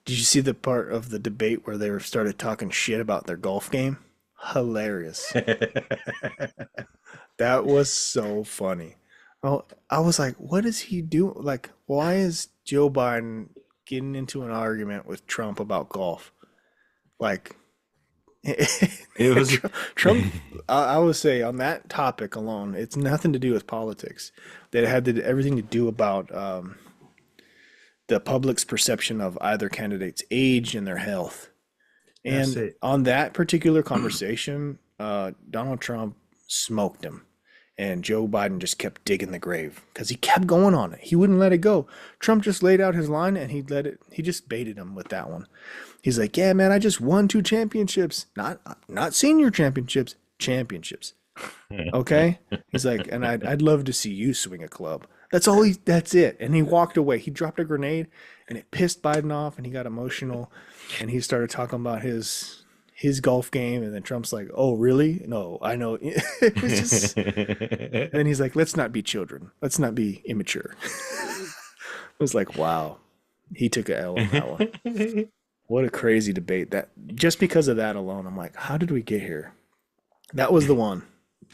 Did you see the part of the debate where they started talking shit about their golf game? Hilarious. That was so funny. Oh, I was like, what is he doing? Like, why is Joe Biden getting into an argument with Trump about golf? Like, It was Trump, I would say on that topic alone, it's nothing to do with politics. That had everything to do about the public's perception of either candidate's age and their health. that's And it. on that particular conversation, Donald Trump smoked him. And Joe Biden just kept digging the grave because he kept going on it. He wouldn't let it go. Trump just laid out his line and he just baited him with that one. He's like, yeah, man, I just won 2 championships. Not senior championships, championships. Okay? He's like, and I'd love to see you swing a club. That's it. And he walked away. He dropped a grenade and it pissed Biden off and he got emotional and he started talking about his golf game and then Trump's like, "Oh, really? No, I know." It was just and then he's like, "Let's not be children. Let's not be immature." It was like, "Wow." He took a L on that one. What a crazy debate. That just because of that alone, I'm like, "How did we get here?" That was the one.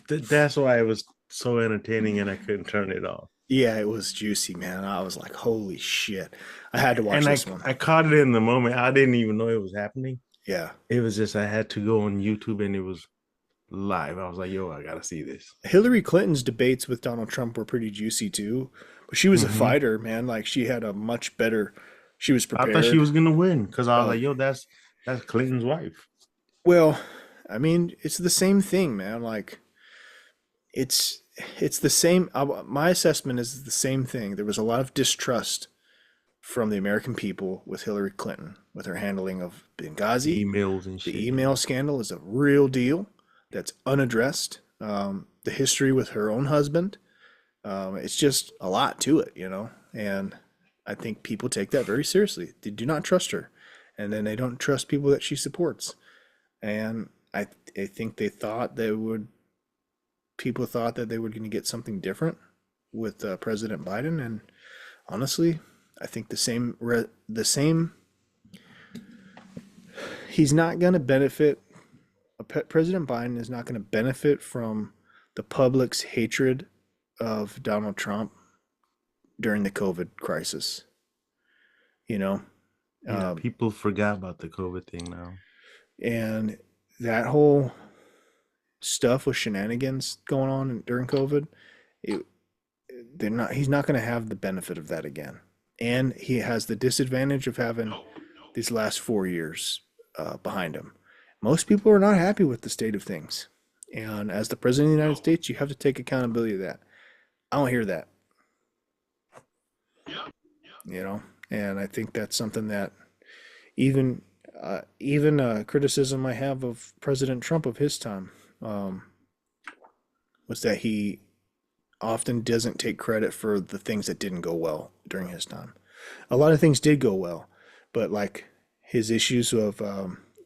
That's why it was so entertaining and I couldn't turn it off. Yeah, it was juicy, man. I was like, "Holy shit." I had to watch And I this one. I caught it in the moment. I didn't even know it was happening. Yeah. It was just I had to go on YouTube and it was live. I was like, yo, I gotta see this. Hillary Clinton's debates with Donald Trump were pretty juicy too, but she was a Hmm. fighter, man. Like she had a much better she was I thought she prepared. was gonna win because I was Oh, like, yo, that's Clinton's wife. well, I mean, it's the same thing, man. Like it's it's the same. My assessment is the same thing. There was a lot of distrust from the American people with Hillary Clinton, with her handling of Benghazi. Emails and The shit. email Yeah. scandal is a real deal that's unaddressed. The history with her own husband, it's just a lot to it, you know? And I think people take that very seriously. They do not trust her. And then they don't trust people that she supports. And I think people thought that they were going to get something different with President Biden. And honestly, I think he's not going to benefit, President Biden is not going to benefit from the public's hatred of Donald Trump during the COVID crisis. You know, Yeah. um, People forgot about the COVID thing now. and that whole stuff with shenanigans going on during COVID, it, he's not going to have the benefit of that again. And he has the disadvantage of having these last 4 years behind him. Most people are not happy with the state of things. And as the president of the United States, you have to take accountability of that. I don't hear that, you know? And I think that's something that even criticism I have of President Trump of his time um, was that he often doesn't take credit for the things that didn't go well during his time. A lot of things did go well, but like his issues of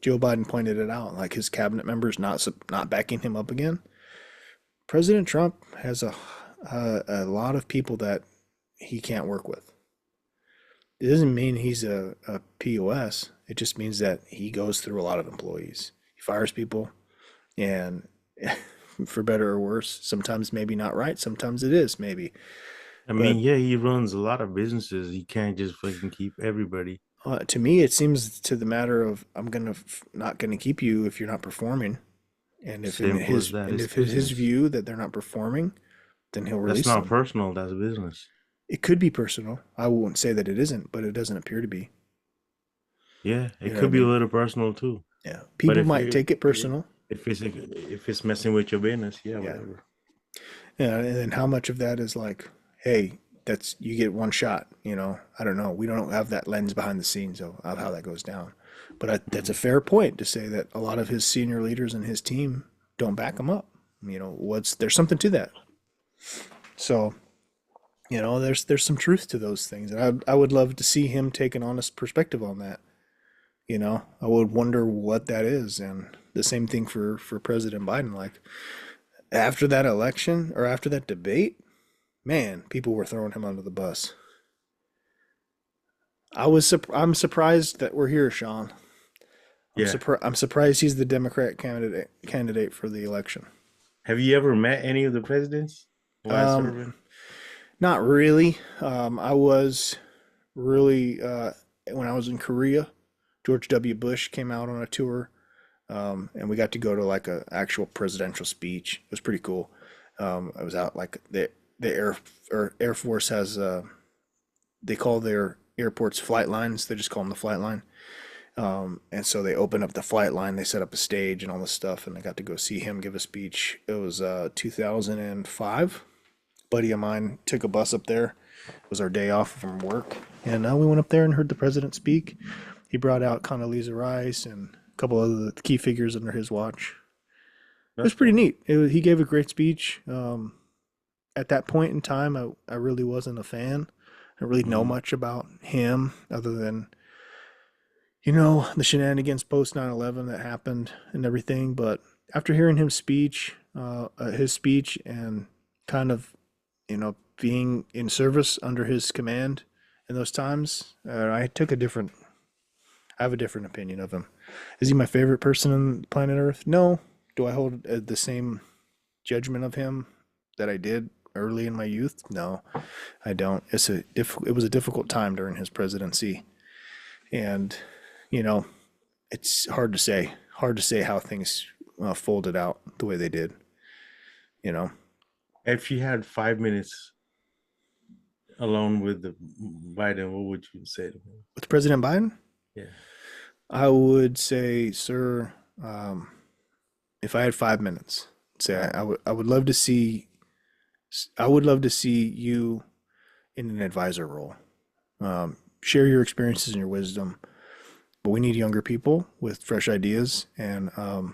Joe Biden pointed it out, like his cabinet members not backing him up again. President Trump has a lot of people that he can't work with. It doesn't mean he's a POS. It just means that he goes through a lot of employees. He fires people, and for better or worse, sometimes maybe not right, sometimes it is maybe. I But mean, yeah, he runs a lot of businesses. He can't just fucking keep everybody. to me, it seems to the matter of I'm gonna not gonna keep you if you're not performing, and if in Simple as his that. and It's if his business. view that they're not performing, then he'll That's release not them. personal. That's business. It could be personal. I won't say that it isn't, but it doesn't appear to be. Yeah, You it know what I could be a mean? little personal too. Yeah. But People might take it personal. if it's messing with your business, yeah, Yeah. whatever. Yeah. And then how much of that is like, hey, that's you get one shot, you know? I don't know. We don't have that lens behind the scenes of how that goes down. But that's a Mhm. fair point to say that a lot of his senior leaders and his team don't back him up. You know, there's something to that. So, you know, there's some truth to those things. And I would love to see him take an honest perspective on that. You know, I would wonder what that is. And the same thing for President Biden. Like after that election or after that debate, man, people were throwing him under the bus. I'm surprised that we're here, Sean. Yeah. I'm surprised he's the Democrat candidate for the election. Have you ever met any of the presidents while Um, serving? Not really. I was really when I was in Korea, George W. Bush came out on a tour, and we got to go to like a actual presidential speech. It was pretty cool. I was out like the Air Force has they call their airports flight lines. They just call them the flight line. And so they opened up the flight line. They set up a stage and all this stuff, and I got to go see him give a speech. It was 2005. Buddy of mine took a bus up there. It was our day off from work, and we went up there and heard the president speak. He brought out Condoleezza Rice and a couple of the key figures under his watch. It was That's pretty dope. neat. He gave a great speech. At that point in time, I really wasn't a fan. I don't really know Hmm. much about him other than, you know, the shenanigans post 9/11 that happened and everything. But after hearing his speech and kind of, you know, being in service under his command in those times, I have a different opinion of him. Is he my favorite person on planet Earth? No. Do I hold the same judgment of him that I did early in my youth? No, I don't. It was a difficult time during his presidency, and you know, it's hard to say how things folded out the way they did. You know, If you had 5 minutes alone with the Biden, what would you say to him? with President Biden, Yeah. I would say, sir, um, if I had 5 minutes, say Right. I would love to see I would love to see you in an advisor role. Share your experiences and your wisdom, but we need younger people with fresh ideas and a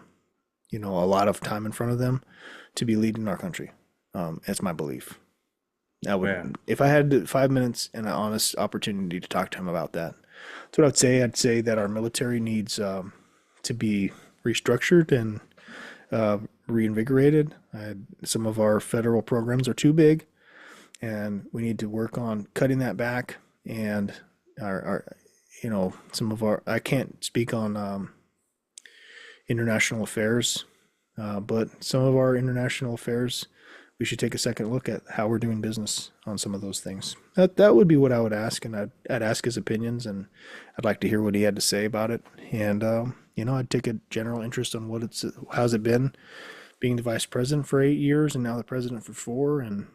lot of time in front of them to be leading our country. That's my belief. I Yeah. would, if I had 5 minutes and an honest opportunity to talk to him about that. That's what I'd say. I'd say that our military needs to be restructured and reinvigorated. Some of our federal programs are too big, and we need to work on cutting that back. And some of our, I can't speak on international affairs, but some of our international affairs, we should take a second look at how we're doing business on some of those things. That would be what I would ask, and I'd ask his opinions, and I'd like to hear what he had to say about it. And I'd take a general interest on how's it been being the vice president for 8 years and now the president for four, and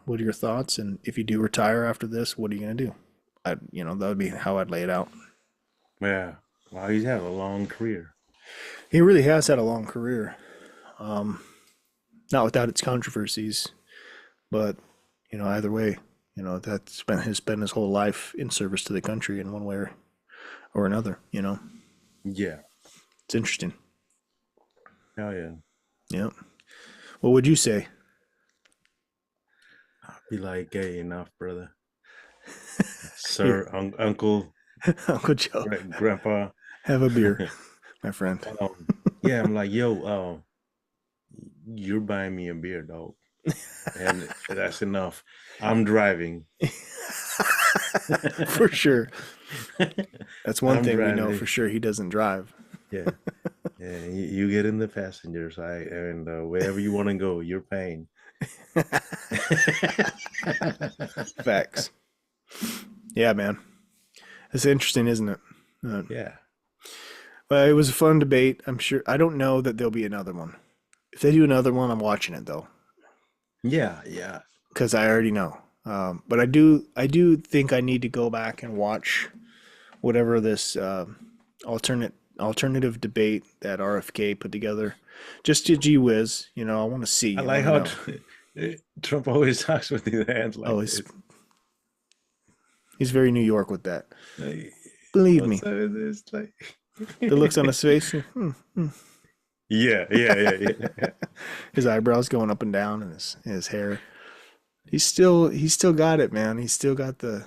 what are your thoughts? And if you do retire after this, what are you gonna do? That would be how I'd lay it out. Yeah. Wow, he's had a long career. He really has had a long career, not without its controversies, but either way, spent his whole life in service to the country in one way or another. Yeah. It's interesting. Hell yeah. Yeah. What would you say? I'll be like, hey, enough, brother. Here, Sir, uncle, Uncle Joe, grandpa. have a beer, my friend. Yeah, I'm like, yo, you're buying me a beer, dog. And that's enough. I'm driving. For sure. That's one I'm thing we know driving. for sure. He doesn't drive. Yeah. Yeah. You get in the passenger side, and wherever you want to go, you're paying. Facts. Yeah, man. It's interesting, isn't it? Yeah. Well, it was a fun debate. I'm sure. I don't know that there'll be another one. If they do another one, I'm watching it though, Yeah. Yeah. because I already know. But I do think I need to go back and watch whatever this alternative debate that RFK put together. Just to gee whiz, I want to see. I I like want how to know. Trump always talks with his hands Oh, like this. he's very New York with that. Like, Believe me, what's up with this? Like, the looks on his face, yeah, yeah. his eyebrows going up and down, and his hair. He's still got it, man. He's still got the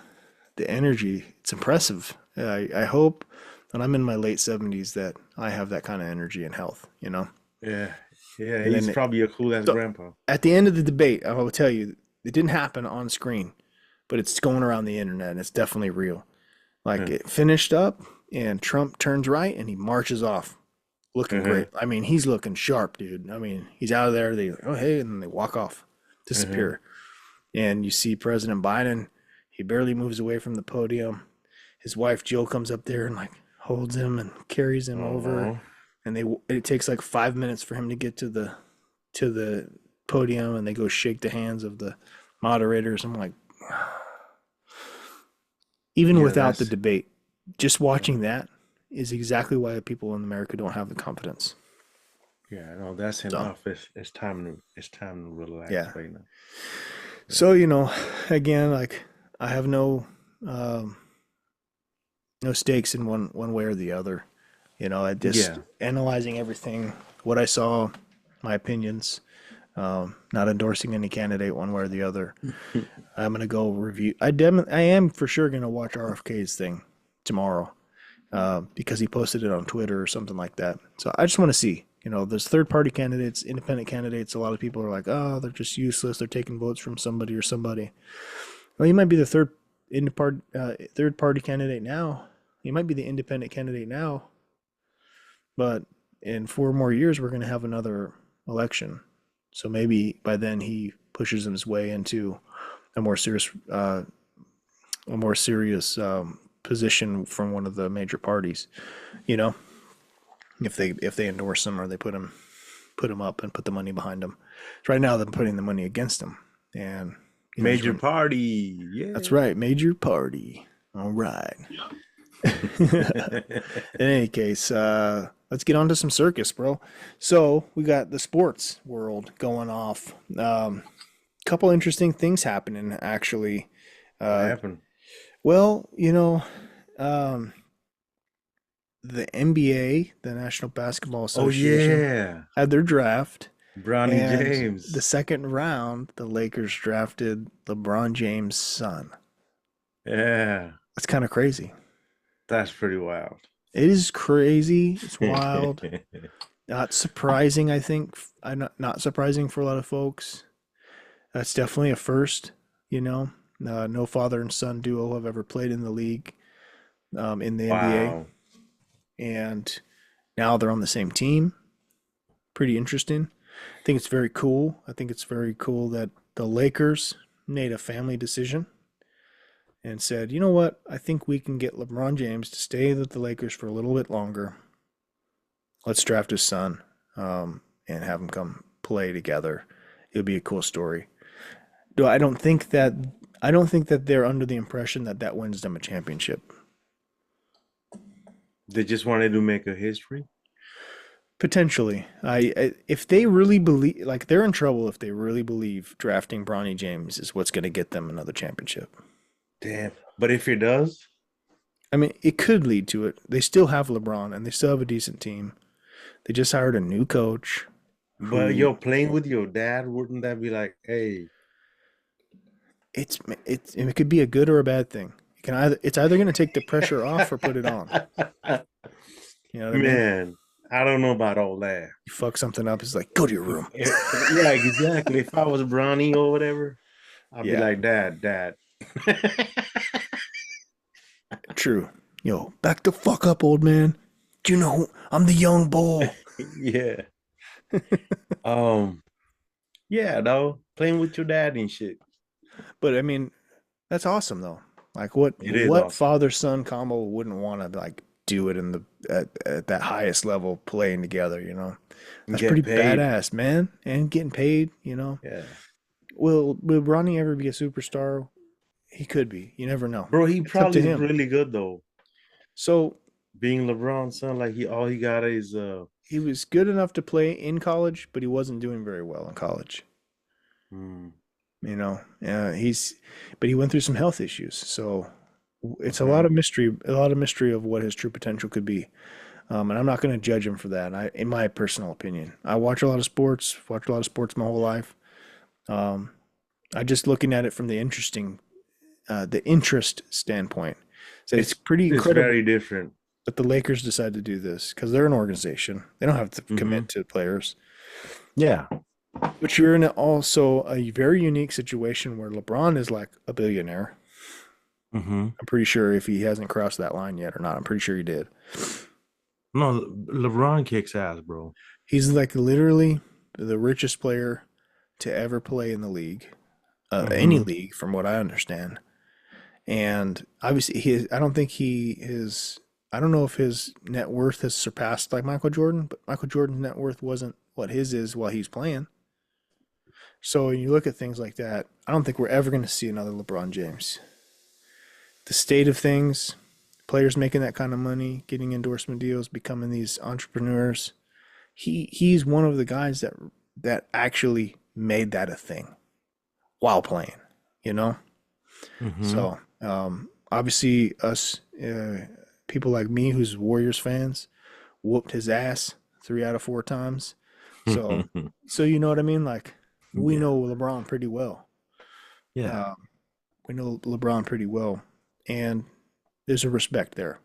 energy. It's impressive. I hope when I'm in my late 70s that I have that kind of energy and health. Yeah, yeah. And He's then probably a cool ass so grandpa. at the end of the debate, I will tell you it didn't happen on screen, but it's going around the internet and it's definitely real. Like Uh, it finished up and Trump turns right and he marches off looking uh-huh, great. I mean, he's looking sharp, dude. I mean, he's out of there. They, oh, hey, and then they walk off, uh-huh. disappear. And you see President Biden, he barely moves away from the podium. His wife Jill comes up there and like holds him and carries him over. Oh, And it takes like 5 minutes for him to get to the podium, and they go shake the hands of the moderators. I'm like, even yeah. without the That's debate, just watching that is exactly why people in America don't have the confidence. yeah. No, that's So enough. It's time to relax yeah. right now. Yeah, So again, like I have um, no stakes in one way or the other. I just yeah. analyzing everything, what I saw, my opinions, not endorsing any candidate one way or the other. I'm gonna go review. I am for sure gonna watch RFK's thing tomorrow because he posted it on Twitter or something like that. So I just want to see. There's third party candidates, independent candidates. A lot of people are like, oh, they're just useless. They're taking votes from somebody or somebody. Well, you might be the third party candidate now. You might be the independent candidate now, but in 4 more years, we're going to have another election. So maybe by then he pushes his way into a more serious, position from one of the major parties. You know, if they endorse him or they put him up and put the money behind him. So right now they're putting the money against him, and Major party. that's Yeah. right, major party. All right. In any case, let's get on to some circus, bro. So we got the sports world going off. Couple interesting things happening, actually. What Uh, happened? well, um, the NBA, the National Basketball Oh Association, yeah, had their draft, Bronny and the James. second round, the Lakers drafted LeBron James' son. Yeah, That's kind of crazy. that's pretty wild. It is crazy. It's wild. Not surprising, I think. Not surprising for a lot of folks. That's definitely a first. You know, no father and son duo have ever played in the league, in the NBA, Wow. and now they're on the same team. Pretty interesting. I think it's very cool. I think it's very cool that the Lakers made a family decision and said, you know what? I think we can get LeBron James to stay with the Lakers for a little bit longer. Let's draft his son, and have him come play together. It would be a cool story. Do I don't think that I don't think that they're under the impression that that wins them a championship. They just wanted to make a history. Potentially, if they really believe, like they're in trouble if they really believe drafting Bronny James is what's going to get them another championship. Damn. But if it does, I mean, it could lead to it. They still have LeBron and they still have a decent team. They just hired a new coach but who you're playing with your dad, wouldn't that be like, hey, it could be a good or a bad thing. It's either going to take the pressure off or put it on. You know what I mean? man, I don't know about all that. You fuck something up, it's like go to your room. Yeah, exactly. If I was Bronny or whatever, I'd be Yeah, like, Dad. true. Yo, back the fuck up, old man. Do you know I'm the young bull? Yeah. Um, yeah, though. Playing with your dad and shit. But I mean, that's awesome though. Like what It is what awesome. father son combo wouldn't want to like do it in the at that highest level playing together, you know? And That's get pretty paid. badass, man. And getting paid, you know. Yeah. Will Ronnie ever be a superstar? He could be. You never know. Bro, he It's up to probably is him. really good though. So Being LeBron's son, like he all he got is he was good enough to play in college, but he wasn't doing very well in college. mm, You know, but he went through some health issues. So it's uh-huh. a lot of mystery of what his true potential could be. And I'm not going to judge him for that. In my personal opinion, I watch a lot of sports, watched a lot of sports my whole life. Um, I just looking at it from the interest standpoint. So it's It's pretty it's incredible very different. that the Lakers decide to do this because they're an organization. They don't have to Mm-hmm. commit to players. Yeah. But you're in also a very unique situation where LeBron is like a billionaire. Mm-hmm. I'm pretty sure if he hasn't crossed that line yet or not. I'm pretty sure he did. No, LeBron kicks ass, bro. He's like literally the richest player to ever play in the league, any Mm-hmm. league, from what I understand. And obviously, I don't think I don't know if his net worth has surpassed like Michael Jordan, but Michael Jordan's net worth wasn't what his is while he's playing. So when you look at things like that, I don't think we're ever going to see another LeBron James. The state of things, players making that kind of money, getting endorsement deals, becoming these entrepreneurs. He's one of the guys that actually made that a thing while playing, you know? Mm-hmm. So, obviously us people like me who's Warriors fans whooped his ass 3 out of 4 times. So, so you know what I mean? Like we Yeah. know LeBron pretty well. Yeah. Um, we know LeBron pretty well, and there's a respect there.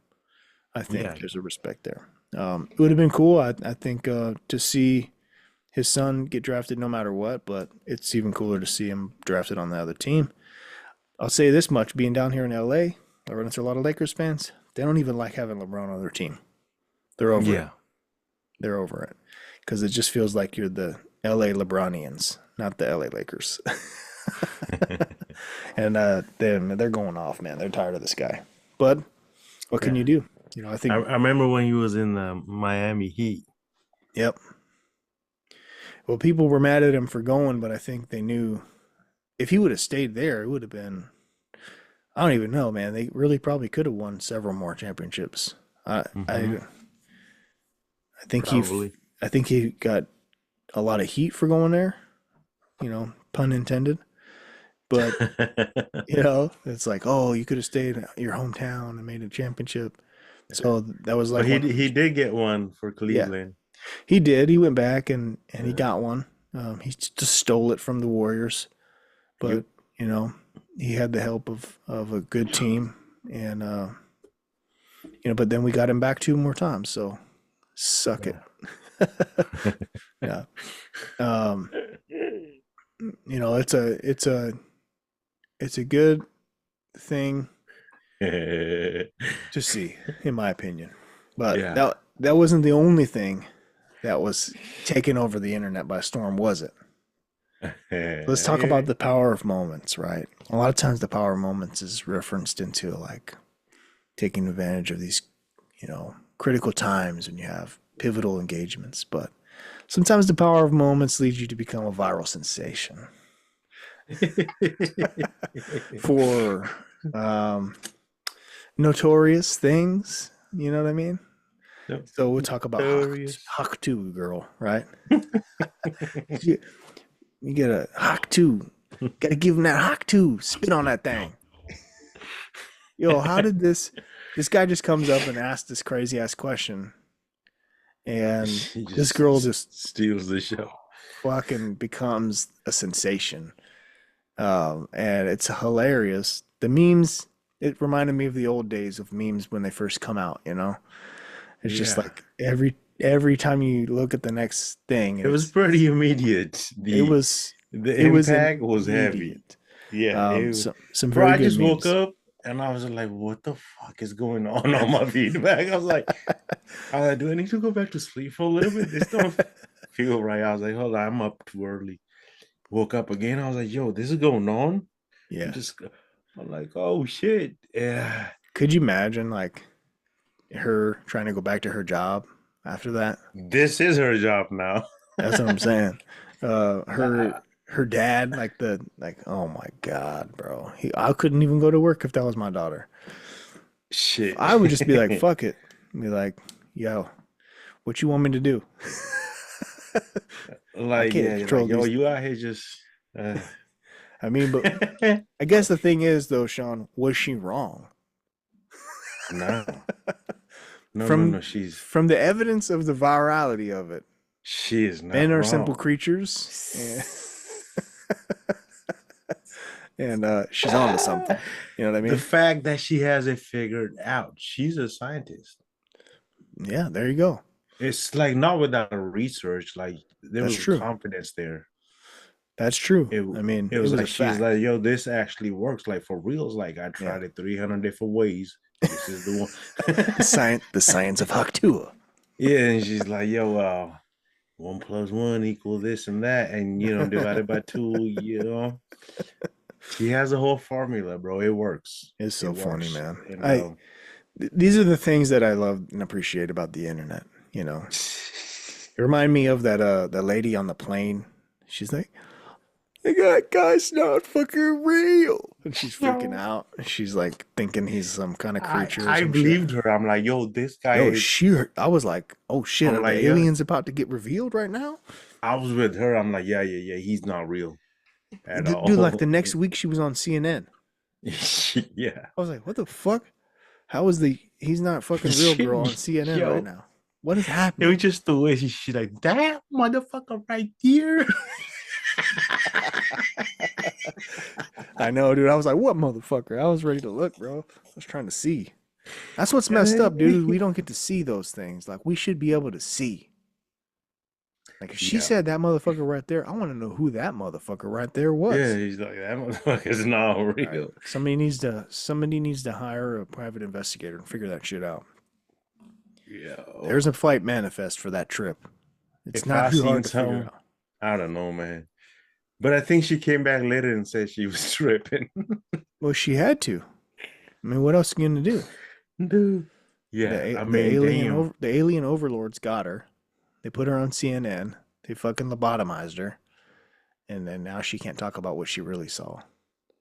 I think Yeah. there's a respect there. It would have been cool, I think, to see his son get drafted no matter what, but it's even cooler to see him drafted on the other team. I'll say this much: being down here in LA, I run into a lot of Lakers fans. They don't even like having LeBron on their team. They're over it. Yeah. They're over it because it just feels like you're the LA LeBronians, not the LA Lakers. And they're going off, man. They're tired of this guy. But what can Yeah. you do? You know, I I, think, I remember when you was in the Miami Heat. yep. Well, people were mad at him for going, but I think they knew if he would have stayed there, it would have been I don't even know, man. They really probably could have won several more championships. I Hmm. I I think Probably. I think he got a lot of heat for going there. Pun intended. But it's like, oh, you could have stayed at your hometown and made a championship. So that was But like one of he did get one for yeah, Cleveland. he did. He went back and he Yeah. got one. He just stole it from the Warriors, but Yep. you know, he had the help of a good team, and but then we got him back two more times. So suck it. Yeah. Yeah. Um, it's a good thing to see, in my opinion. But Yeah. that wasn't the only thing that was taken over the internet by storm, was it? Let's talk about the power of moments, right? A lot of times the power of moments is referenced into like taking advantage of these, critical times when you have pivotal engagements, but sometimes the power of moments leads you to become a viral sensation for um, notorious things. You know what I mean? Yep. So we'll talk about Notorious. Hawk 2, girl, right? You, you get a Hawk 2. Got to give him that Hawk 2. Spit on that thing. Yo, how did this guy just comes up and asks this crazy ass question, and She this just girl just steals the show. fucking becomes a sensation. And it's hilarious. The memes, it reminded me of the old days of memes when they first come out. It's just Yeah. like every time you look at the next thing, It was pretty immediate. it The was the it was impact was heavy. immediate. Yeah. It, Some bro, very I good just woke memes. up and I was like, what the fuck is going on my feedback? I was like, do I need to go back to sleep for a little bit? This don't feel right. I was like, hold on, I'm up too early. Woke up again. I was like, yo, this is going on. I'm Yeah. just, I'm like, oh shit. Yeah. Could you imagine like her trying to go back to her job after that? This is her job now. That's what I'm saying. Her Uh, her dad, oh my God, bro. I couldn't even go to work if that was my daughter. shit. I would just be like, fuck it. Be like, yo, what you want me to do? I Like, can't yeah, like, control yo, these. you out here just uh, I mean, but I guess the thing is though, Sean, was she wrong? no, no, no, From no. from the evidence of the virality of it, She is men not are simple wrong. creatures, and she's on to something. You know what I The mean? fact that she has it figured out, she's a scientist. Yeah, there you go. It's like not without research, like there That's was true. confidence there. That's true. It I mean, it it was was a like she's like, fact. yo, this actually works, like for reals. Like I Yeah. tried it 300 different ways. This is the one. The science of Haktua. Yeah, and she's like, yo, 1 + 1 equal this and that, and divided by two. She has a whole formula, bro. It works. It's It so funny, works. man. And These are the things that I love and appreciate about the internet. It reminded me of that lady on the plane. She's like, that guy's not fucking real. And she's freaking no, out. She's like thinking he's some kind of I creature or I some shit. believed her. I'm like, yo, this Yo, guy. I was like, oh shit, I'm are the like, yeah. aliens about to get revealed right now? I was with her. I'm like, yeah, yeah, yeah. He's not real at Dude, like the all. next week she was on CNN. Yeah. I was like, what the fuck? How is he's not fucking real girl on CNN right Yo, now? What is it was happening? just the way she like that motherfucker right there. I know, dude. I was like, what motherfucker? I was ready to look, bro. I was trying to see. That's what's messed up, dude. We don't get to see those things. Like, we should be able to see. Like, if she Yeah. said that motherfucker right there, I want to know who that motherfucker right there Yeah, was. he's like, that motherfucker's not Right. real. Somebody needs to hire a private investigator and figure that shit out. Yo. There's a flight manifest for that trip. It's If not I too seen hard to figure some, out. I don't know, man. But I think she came back later and said she was tripping. Well, she had to. I mean, what else are you gonna do? Dude. Yeah, I mean, damn. The alien overlords got her. They put her on CNN. They fucking lobotomized her, and then now she can't talk about what she really saw.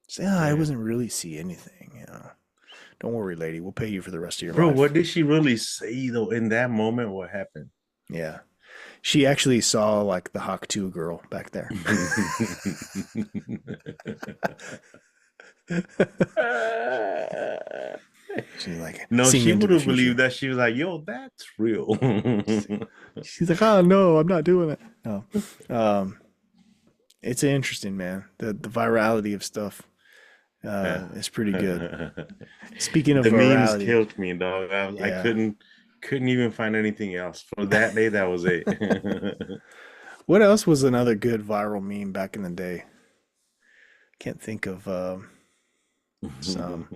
Say, ah, I Yeah. wasn't really see anything, you know. Don't worry, lady. We'll pay you for the rest of your Bro, life. what did she really say though in that moment? What happened? Yeah. She actually saw like the Hawk 2 girl back there. She's like No, seeing she into the wouldn't believe future. that. She was like, "Yo, that's real." She's like, oh no, I'm not doing it. No. Um, it's interesting, man. The virality of stuff Yeah. is pretty good. The Speaking of memes virality, killed me, dog. I yeah. couldn't even find anything else for that day. That was it. What else was another good viral meme back in the day? Can't think of some.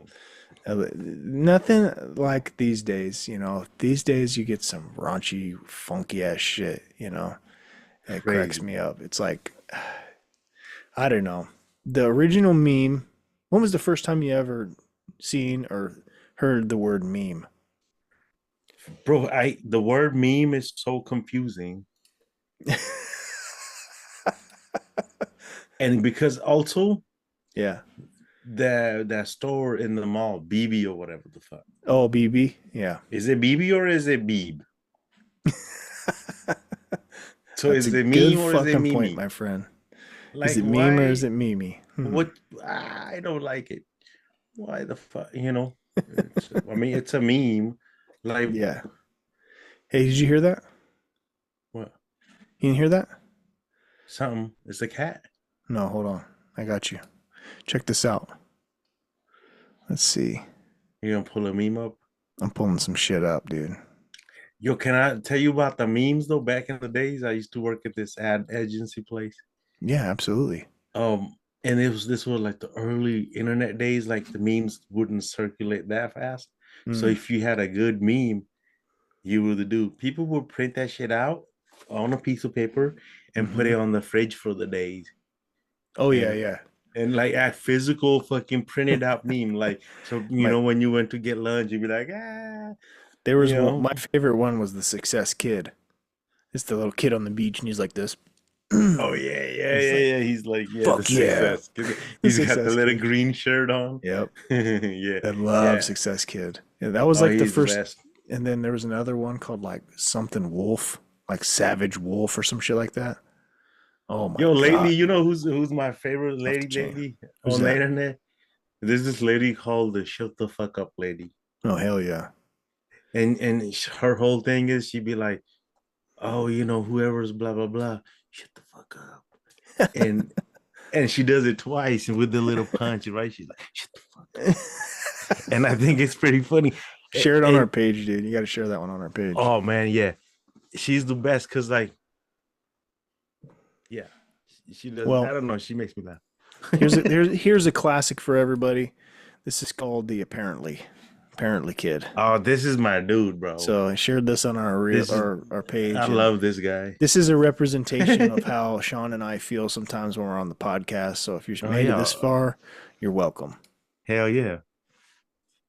Nothing like these days, you know. These days you get some raunchy, funky ass shit, you know. It cracks Crazy. me up. It's like I don't know. The original meme. When was the first time you ever seen or heard the word meme? Bro, I the word meme is so confusing. And because also Yeah. that store in the mall, BB or whatever the fuck. Oh, BB. Yeah. Is it BB or is it Beeb? So That's is a it good meme or is it fucking point, Mimi? my friend. Is Like it meme or is why? it Mimi? Hmm. What? I don't like it. Why the fuck? I mean, it's a meme. Like Yeah. Hey, did you hear that? what? You didn't hear that? Something. It's a cat. No, hold on. I got you. Check this out. Let's see. You gonna pull a meme up? I'm pulling some shit up, dude. Yo, can I tell you about the memes though? Back in the days, I used to work at this ad agency place. Yeah, absolutely. And this was like the early internet days, like the memes wouldn't circulate that fast. So Mm. if you had a good meme, you would do people would print that shit out on a piece of paper and put Mm-hmm. it on the fridge for the days. Oh yeah, And yeah. like a physical fucking printed out meme. Like so My when you went to get lunch, you'd be like, ah, there was you one. know. My favorite one was the Success Kid. It's the little kid on the beach, and he's like this. He's Oh like, yeah. He's like, yeah, the "Fuck yeah, success. 'Cause the he's got the Success little Kid." green shirt on. Yep, Yeah, I love yeah. Success Kid. Yeah, that was Oh, like the he's the first. best. And then there was another one called like something Wolf, like Savage Wolf or some shit like that. Oh my Yo, lately, god, you know who's my favorite off the lady chain. lately Who's on the that? internet? There's this lady called the shut the fuck up lady. Oh hell yeah. And her whole thing is she'd be like, oh, whoever's blah blah blah, shut the fuck up. And she does it twice with the little punch, right? She's like, shut the fuck up. And I think it's pretty funny. Share it on our And page, dude. You got to share that one on our page. oh man, yeah. She's the best because like, yeah, she does. I Well, don't know. She makes me laugh. here's a classic for everybody. This is called the apparently kid. Oh, this is my dude, bro. So I shared this on our real This is our I page, and love this guy. this is a representation of how Sean and I feel sometimes when we're on the podcast. So if you've Oh made it yeah, this far, you're welcome. hell yeah.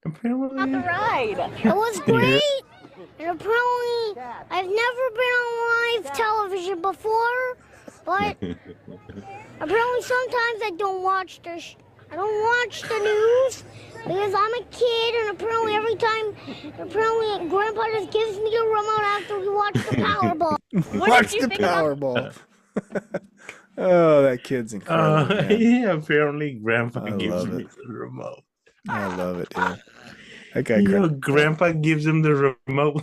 On the Apparently, ride. It was Can you hear it? great. And apparently, I've never been on live television before, but apparently sometimes I don't watch I don't watch the news because I'm a kid, and apparently Grandpa just gives me a remote after we watch the Powerball. Watch the Powerball. Oh, that kid's incredible, man. yeah. Apparently, Grandpa I gives love me it. the remote. I love it, dude. That guy cracks me up. Grandpa gives him the remote.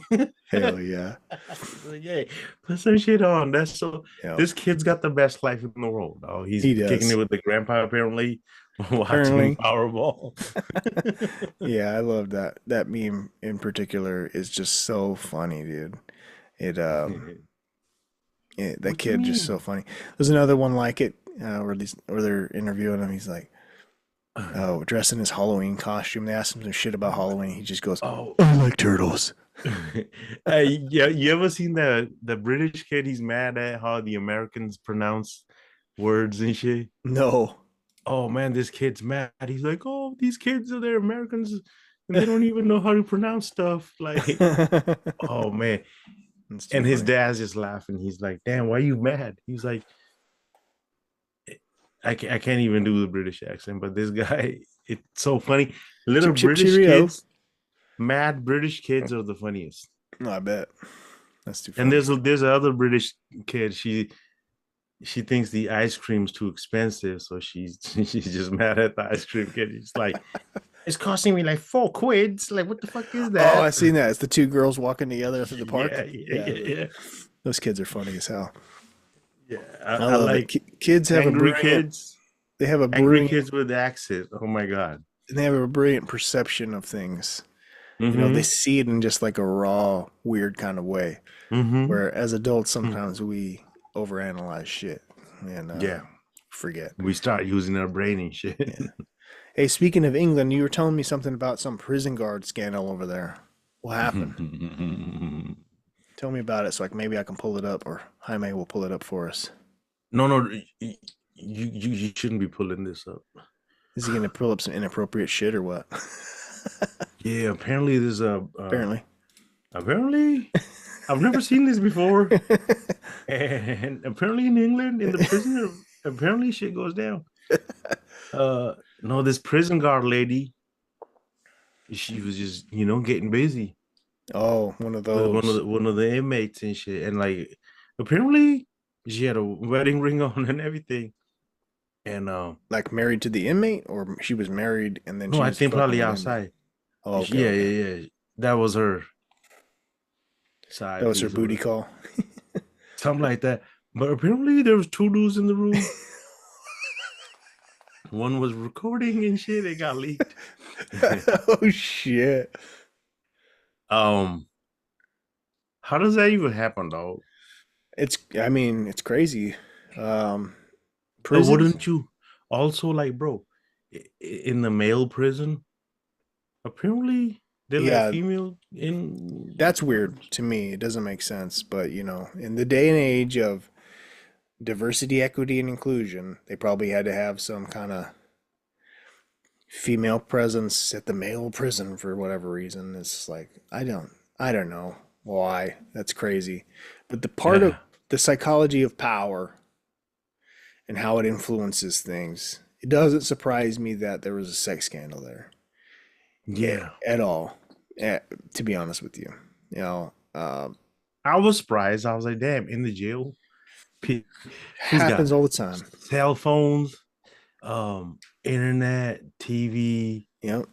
Hell yeah. Like, hey, put some shit on. That's so. Yeah, This kid's got the best life in the world. Oh, he's he kicking it does. with the grandpa apparently, watching Apparently, Powerball. yeah, I love that. That meme in particular is just so funny, dude. It that What you kid just mean? so funny. There's another one like it where they're interviewing him. He's like, oh, dressed in his Halloween costume. They ask him some shit about Halloween. He just goes, Oh, I like turtles. yeah. You ever seen the British kid? He's mad at how the Americans pronounce words and shit. No. Oh man, this kid's mad. He's like, oh, these kids are they're Americans and they don't even know how to pronounce stuff. Like, oh man. That's too And his funny. dad's just laughing. He's like, damn, why are you mad? He's like, I can't even do the British accent, but this guy, it's so funny. Little Chip chip British cheerio. kids, mad British kids are the funniest. No, I bet that's too And funny. there's another British kid. She thinks the ice cream's too expensive, so she's she's just mad at the ice cream kid. She's like, it's costing me like £4. It's like, what the fuck is Oh, I that? seen that. It's the two girls walking together through the park. Yeah. Those kids are funny as hell. Yeah, I I love like it. Kids have angry a brilliant. kids. They have a Angry brilliant. kids with accent. Oh my god. They have a brilliant perception of things. They Mm-hmm. see it in just like a raw, weird kind of way. Mm-hmm. Where as adults, sometimes we overanalyze shit and Yeah. forget. We start using our brain and shit. Yeah. Hey, speaking of England, you were telling me something about some prison guard scandal over there. What happened? Tell me about it so maybe I can pull it up, or Jaime will pull it up for us. No, you shouldn't be pulling this up. Is he going to pull up some inappropriate shit or what? Yeah, apparently there's Apparently. apparently I've never seen this before. And apparently in England, in the prison, apparently shit goes down. No, this prison guard lady, she was just, getting busy. Oh, one of With those. one of the inmates and shit. And like apparently she had a wedding ring on and everything. And Like married to the inmate, or she was married and then no, she I was think fucking probably an inmate? outside. Oh, okay. Yeah. That was her side. That was her piece or booty whatever. call. Something like that. But apparently there was 2 dudes in the room. One was recording and shit. It got leaked. Oh shit. How does that even happen, dog? It's crazy. But Prisons? wouldn't you also like, bro, in the male prison, apparently they let Yeah, female in. that's weird to me. It doesn't make sense. But in the day and age of diversity, equity, and inclusion, they probably had to have some kind of female presence at the male prison for whatever reason. It's like I don't know why. That's crazy. But the part of Yeah. the psychology of power and how it influences things, it doesn't surprise me that there was a sex scandal there Yeah. at all. To be honest with you, I was surprised. I was like, damn, in the jail. He's got happens all the time. cell phones, internet, TV, Yep.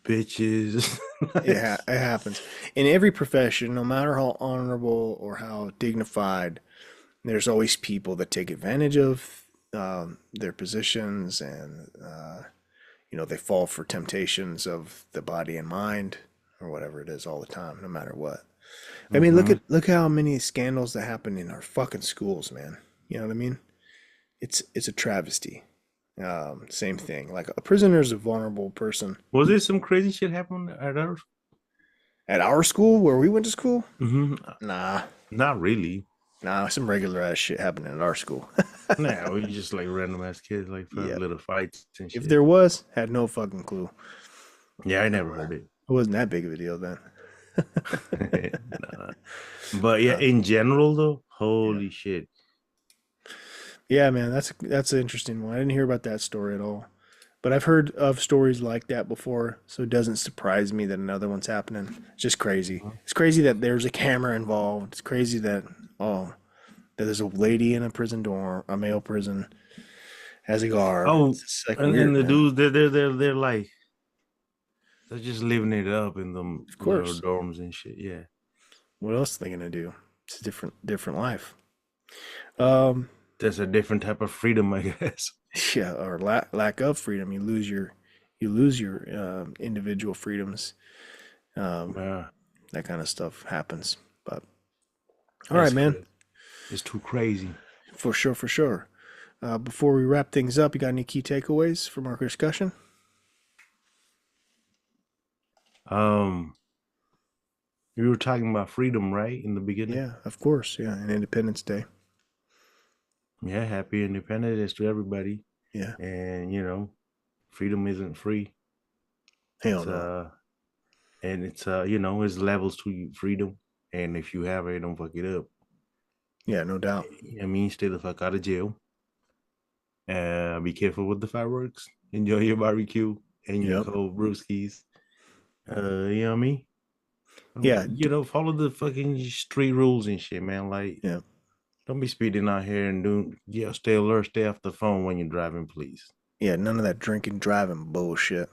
bitches. It happens in every profession, no matter how honorable or how dignified. There's always people that take advantage of their positions, and they fall for temptations of the body and mind, or whatever it is, all the time, no matter what. I mean, look how many scandals that happen in our fucking schools, man. You know what I mean? It's a travesty. Same thing. Like a prisoner is a vulnerable person. Was there some crazy shit happen at ours? At our school, where we went to school, Mm-hmm. nah, Not really. some regular ass shit happening at our school. Nah, we just like random ass kids, like for Yeah. little fights and shit. If there was, had no fucking clue. Yeah, I never heard it. It wasn't that big of a deal then. Nah. But yeah, in general though, holy shit. Yeah, man, that's an interesting one. I didn't hear about that story at all. But I've heard of stories like that before, so it doesn't surprise me that another one's happening. It's just crazy. It's crazy that there's a camera involved. It's crazy that that there's a lady in a prison dorm, a male prison, has a guard. Oh, It's like and weird, then the man. dudes, they're like, they're just living it up in them course. dorms and shit. Yeah. What else are they gonna do? It's a different life. Um, That's a different type of freedom, I guess. yeah, or lack of freedom. You lose your individual freedoms. Yeah. That kind of stuff happens. But all right, That's man. good. It's too crazy. For sure, for sure. Before we wrap things up, you got any key takeaways from our discussion? We were talking about freedom, right? In the beginning. Yeah, of course. Yeah, and Independence Day. Yeah, happy Independence to everybody. Yeah. And freedom isn't free. Hell It's no. and it's there's levels to freedom. And if you have it, don't fuck it up. Yeah, no doubt. I mean, stay the fuck out of jail. Be careful with the fireworks. Enjoy your barbecue and your Yep. cold brewskis. You know what I mean? Yeah. Follow the fucking street rules and shit, man. Like, Yeah. don't be speeding out here and stay alert, stay off the phone when you're driving, please. Yeah. None of that drinking, driving bullshit.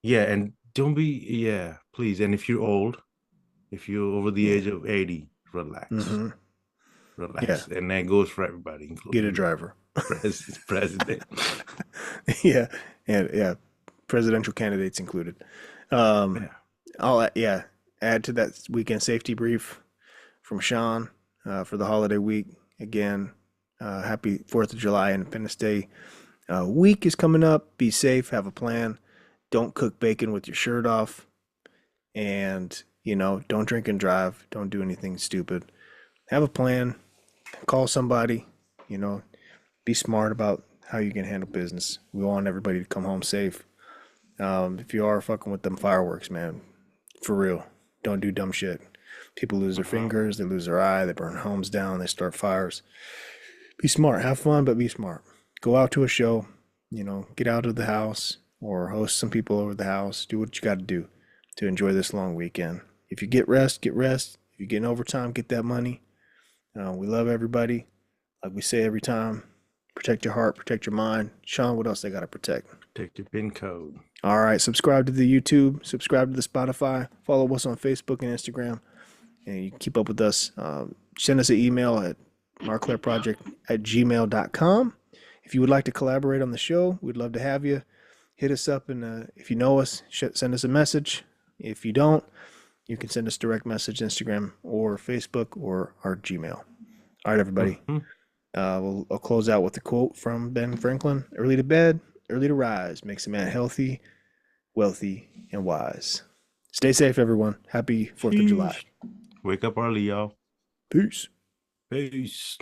Yeah, and don't be, please. And if you're old, if you're over the age of 80, relax. Mm-hmm. Relax. And that goes for everybody, Get a including driver. president. Yeah. And yeah. Presidential candidates included. Yeah. I'll add to that weekend safety brief from Shawn for the holiday week. Again, happy 4th of July, Independence Day week is coming up. Be safe, have a plan. Don't cook bacon with your shirt off. And, don't drink and drive. Don't do anything stupid. Have a plan. Call somebody. Be smart about how you can handle business. We want everybody to come home safe. If you are fucking with them fireworks, man, for real, don't do dumb shit. People lose their fingers, they lose their eye, they burn homes down, they start fires. Be smart, have fun, but be smart. Go out to a show, get out of the house or host some people over the house. Do what you got to do to enjoy this long weekend. If you get rest, get rest. If you're getting overtime, get that money. We love everybody. Like we say every time, protect your heart, protect your mind. Shawn, what else they got to protect? Protect your PIN code. All right, subscribe to the YouTube, subscribe to the Spotify, follow us on Facebook and Instagram, and you can keep up with us. Send us an email at marclairproject@gmail.com. If you would like to collaborate on the show, we'd love to have you. Hit us up, and if you know us, send us a message. If you don't, you can send us direct message, Instagram or Facebook or our Gmail. All right, everybody. I'll close out with a quote from Ben Franklin. Early to bed, early to rise makes a man healthy, wealthy, and wise. Stay safe, everyone. Happy 4th of July. Wake up early, y'all. Peace. Peace.